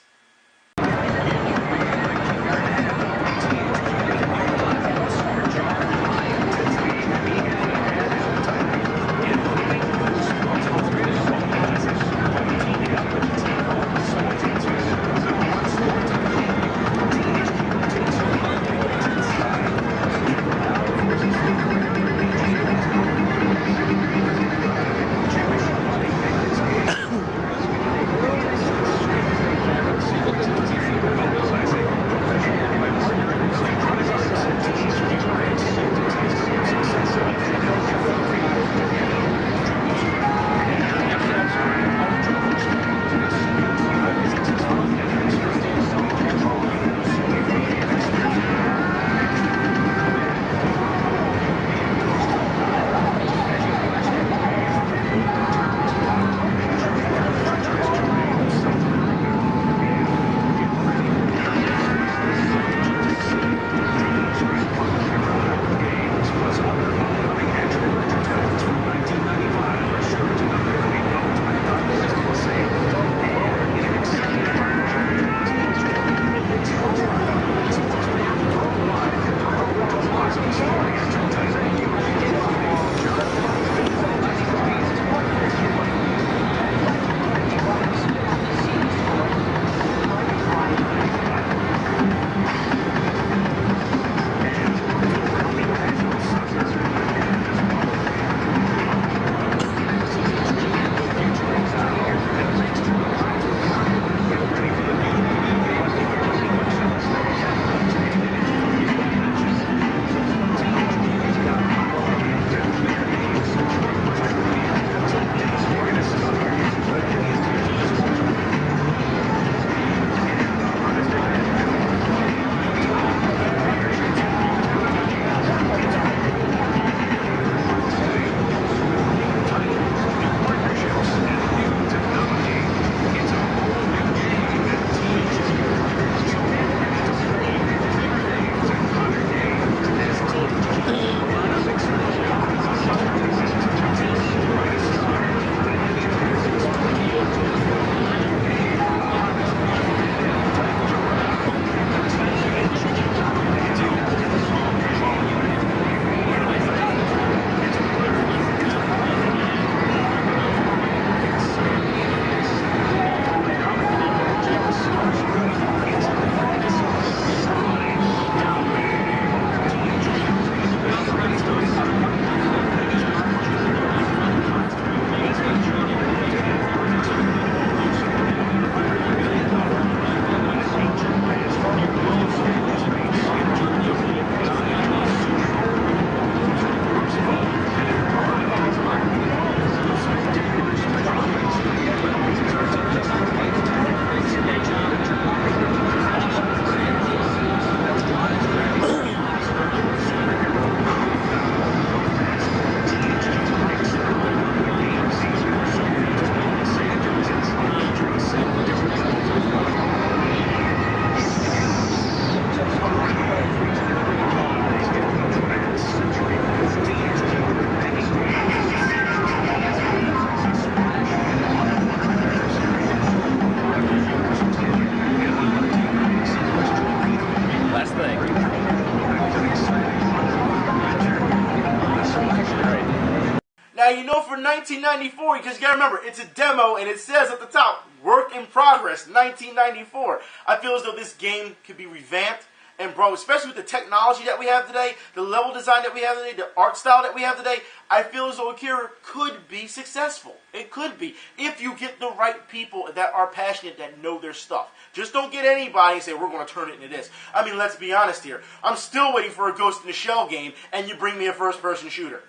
1994, because you gotta remember, it's a demo, and it says at the top, work in progress, 1994. I feel as though this game could be revamped, and bro, especially with the technology that we have today, the level design that we have today, the art style that we have today, I feel as though Akira could be successful. It could be, if you get the right people that are passionate, that know their stuff. Just don't get anybody and say, we're going to turn it into this. I mean, let's be honest here. I'm still waiting for a Ghost in the Shell game, and you bring me a first-person shooter.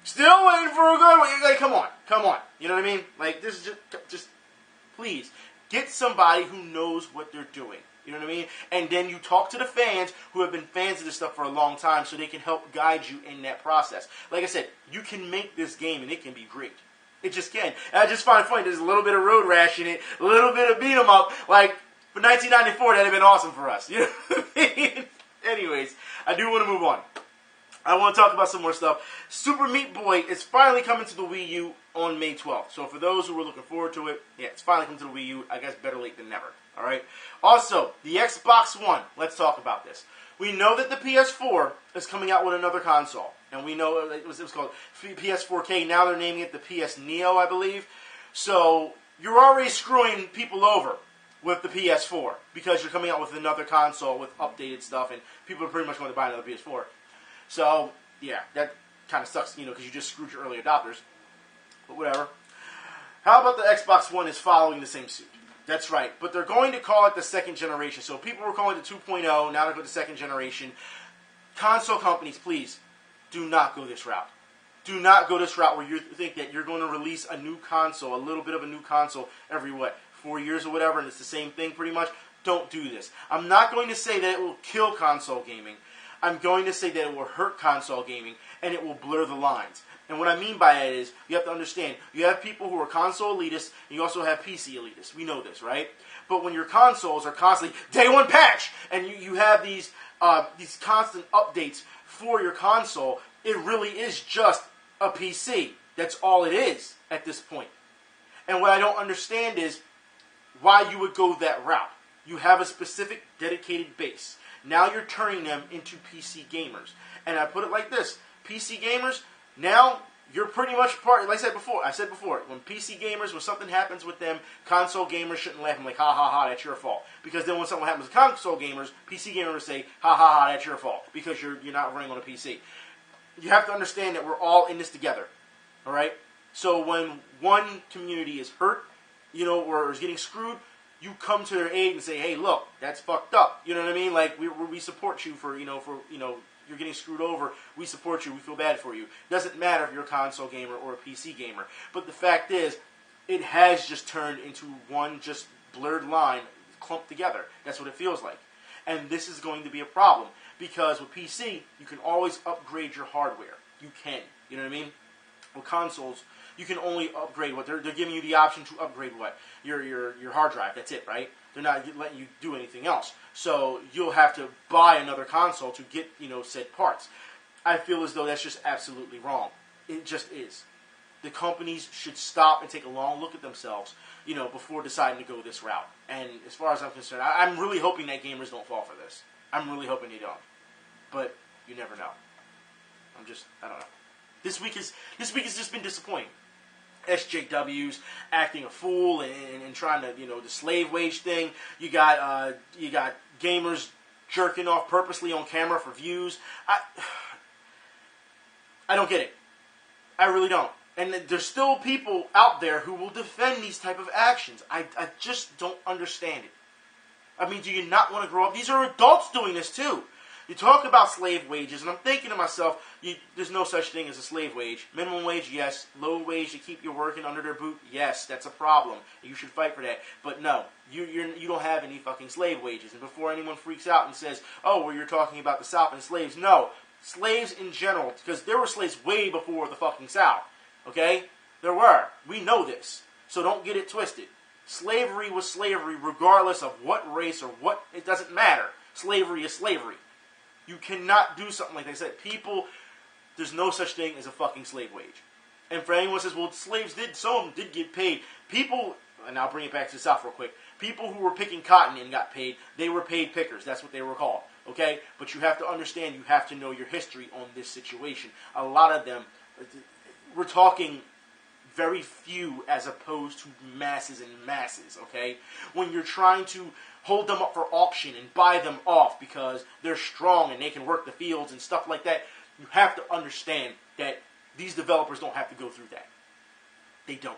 Still waiting for a good one. Like, come on. You know what I mean? Like, this is just please, get somebody who knows what they're doing. You know what I mean? And then you talk to the fans who have been fans of this stuff for a long time so they can help guide you in that process. Like I said, you can make this game and it can be great. It just can. And I just find it funny, there's a little bit of road rash in it, a little bit of beat 'em up. Like, for 1994, that'd have been awesome for us. You know what I mean? Anyways, I do want to move on. I want to talk about some more stuff. Super Meat Boy is finally coming to the Wii U on May 12th. So for those who were looking forward to it, yeah, it's finally coming to the Wii U. I guess better late than never. All right. Also, the Xbox One. Let's talk about this. We know that the PS4 is coming out with another console. And we know it was called PS4K. Now they're naming it the PS Neo, I believe. So you're already screwing people over with the PS4 because you're coming out with another console with updated stuff. And people are pretty much going to buy another PS4. So, yeah, that kind of sucks, you know, because you just screwed your early adopters. But whatever. How about the Xbox One is following the same suit? That's right. But they're going to call it the second generation. So people were calling it the 2.0. Now they're going to the second generation. Console companies, please, do not go this route. Do not go this route where you think that you're going to release a new console, a little bit of a new console every, 4 years or whatever, and it's the same thing pretty much. Don't do this. I'm not going to say that it will kill console gaming. I'm going to say that it will hurt console gaming, and it will blur the lines. And what I mean by that is, you have to understand, you have people who are console elitists, and you also have PC elitists. We know this, right? But when your consoles are constantly, day one patch, and you have these constant updates for your console, it really is just a PC. That's all it is at this point. And what I don't understand is why you would go that route. You have a specific dedicated base. Now you're turning them into PC gamers. And I put it like this. PC gamers, now you're pretty much part, like I said before, when PC gamers, when something happens with them, console gamers shouldn't laugh and like, ha ha ha, that's your fault. Because then when something happens with console gamers, PC gamers say, ha ha ha, that's your fault. Because you're not running on a PC. You have to understand that we're all in this together. Alright? So when one community is hurt, you know, or is getting screwed, you come to their aid and say, hey, look, that's fucked up. You know what I mean? Like, we support you for, you're getting screwed over. We support you. We feel bad for you. Doesn't matter if you're a console gamer or a PC gamer. But the fact is, it has just turned into one just blurred line clumped together. That's what it feels like. And this is going to be a problem. Because with PC, you can always upgrade your hardware. You can. You know what I mean? With consoles, you can only upgrade what they're giving you the option to upgrade what your hard drive. That's it, right? They're not letting you do anything else. So you'll have to buy another console to get said parts. I feel as though that's just absolutely wrong. It just is. The companies should stop and take a long look at themselves, before deciding to go this route. And as far as I'm concerned, I'm really hoping that gamers don't fall for this. I'm really hoping they don't. But you never know. I don't know. This week has just been disappointing. SJWs acting a fool and trying to, the slave wage thing. You got gamers jerking off purposely on camera for views. I don't get it. I really don't. And there's still people out there who will defend these type of actions. I just don't understand it. I mean, do you not want to grow up? These are adults doing this too. You talk about slave wages, and I'm thinking to myself, there's no such thing as a slave wage. Minimum wage, yes. Low wage to keep you working under their boot, yes. That's a problem. You should fight for that. But no, you don't have any fucking slave wages. And before anyone freaks out and says, oh, well, you're talking about the South and slaves, no. Slaves in general, because there were slaves way before the fucking South. Okay? There were. We know this. So don't get it twisted. Slavery was slavery regardless of what race or what, it doesn't matter. Slavery is slavery. You cannot do something like that. I said, there's no such thing as a fucking slave wage. And for anyone who says, well, slaves some of them did get paid. People, and I'll bring it back to the South real quick, people who were picking cotton and got paid, they were paid pickers. That's what they were called. Okay? But you have to understand, you have to know your history on this situation. A lot of them, we're talking very few as opposed to masses and masses, okay? When you're trying to hold them up for auction and buy them off because they're strong and they can work the fields and stuff like that, you have to understand that these developers don't have to go through that. They don't.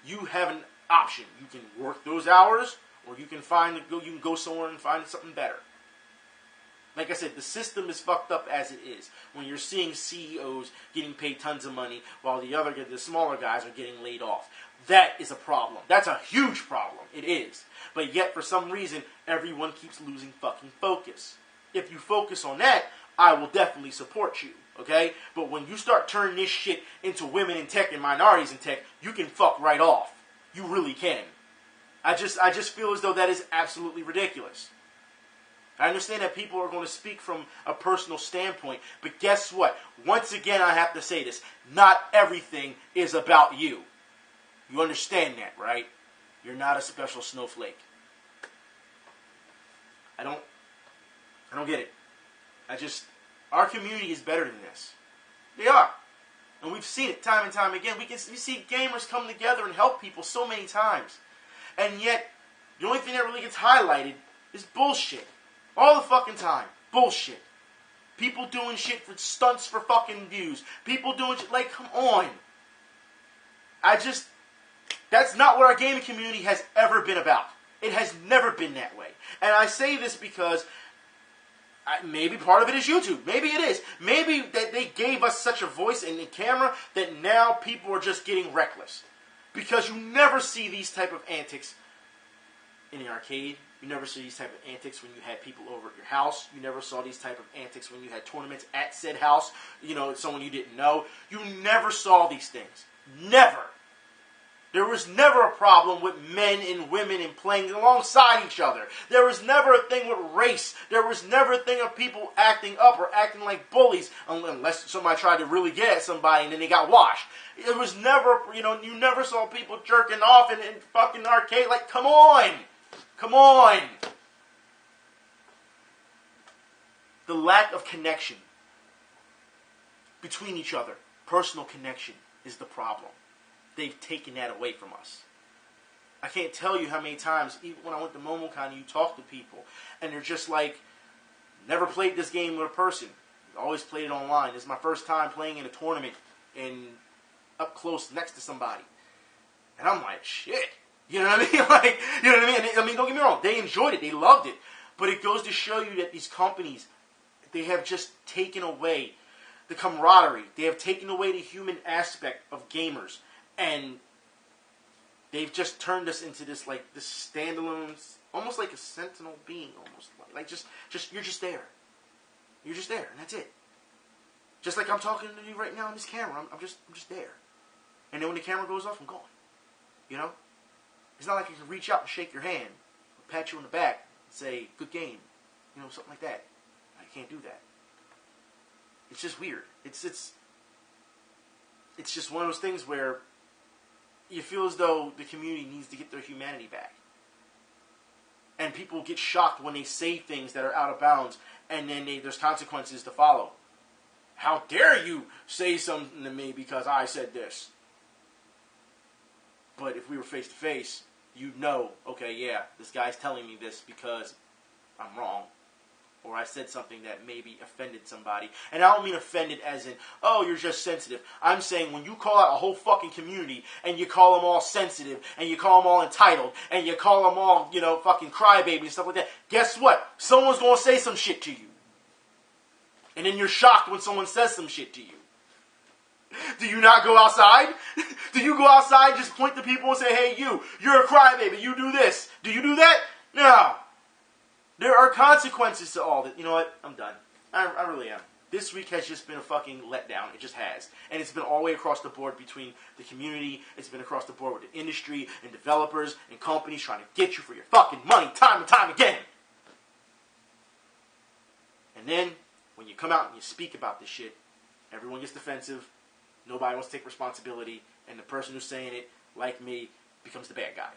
You have an option. You can work those hours, or you can go somewhere and find something better. Like I said, the system is fucked up as it is. When you're seeing CEOs getting paid tons of money while the smaller guys are getting laid off. That is a problem. That's a huge problem. It is. But yet, for some reason, everyone keeps losing fucking focus. If you focus on that, I will definitely support you. Okay? But when you start turning this shit into women in tech and minorities in tech, you can fuck right off. You really can. I just feel as though that is absolutely ridiculous. I understand that people are going to speak from a personal standpoint, but guess what? Once again, I have to say this. Not everything is about you. You understand that, right? You're not a special snowflake. I don't get it. Our community is better than this. They are. And we've seen it time and time again. We see gamers come together and help people so many times. And yet, the only thing that really gets highlighted is bullshit. All the fucking time. Bullshit. People doing shit for stunts for fucking views. People doing shit, like, come on. That's not what our gaming community has ever been about. It has never been that way. And I say this because maybe part of it is YouTube. Maybe it is. Maybe that they gave us such a voice in the camera that now people are just getting reckless. Because you never see these type of antics in the arcade. You never see these type of antics when you had people over at your house. You never saw these type of antics when you had tournaments at said house. You know, someone you didn't know. You never saw these things. Never. There was never a problem with men and women and playing alongside each other. There was never a thing with race. There was never a thing of people acting up or acting like bullies, unless somebody tried to really get at somebody and then they got washed. It was never, you never saw people jerking off in fucking arcade. Like, come on. Come on. The lack of connection between each other, personal connection, is the problem. They've taken that away from us. I can't tell you how many times, even when I went to MomoCon, you talk to people, and they're just like, never played this game with a person. Always played it online. This is my first time playing in a tournament and up close next to somebody. And I'm like, shit. You know what I mean? Like, you know what I mean? And don't get me wrong. They enjoyed it. They loved it. But it goes to show you that these companies, they have just taken away the camaraderie. They have taken away the human aspect of gamers. And they've just turned us into this standalone, almost like a sentinel being, almost like just you're just there. You're just there, and that's it. Just like I'm talking to you right now on this camera, I'm just there. And then when the camera goes off, I'm gone. You know, it's not like I can reach out and shake your hand, or pat you on the back, and say good game, something like that. I can't do that. It's just weird. It's just one of those things where you feel as though the community needs to get their humanity back. And people get shocked when they say things that are out of bounds, and then there's consequences to follow. How dare you say something to me because I said this? But if we were face to face, you'd know, okay, yeah, this guy's telling me this because I'm wrong. Or I said something that maybe offended somebody. And I don't mean offended as in, oh, you're just sensitive. I'm saying when you call out a whole fucking community and you call them all sensitive and you call them all entitled and you call them all, fucking crybaby and stuff like that, guess what? Someone's going to say some shit to you. And then you're shocked when someone says some shit to you. Do you not go outside? Do you go outside and just point to people and say, hey, you're a crybaby, you do this. Do you do that? No. There are consequences to all that. You know what? I'm done. I really am. This week has just been a fucking letdown. It just has. And it's been all the way across the board between the community. It's been across the board with the industry and developers and companies trying to get you for your fucking money time and time again. And then, when you come out and you speak about this shit, everyone gets defensive. Nobody wants to take responsibility. And the person who's saying it, like me, becomes the bad guy.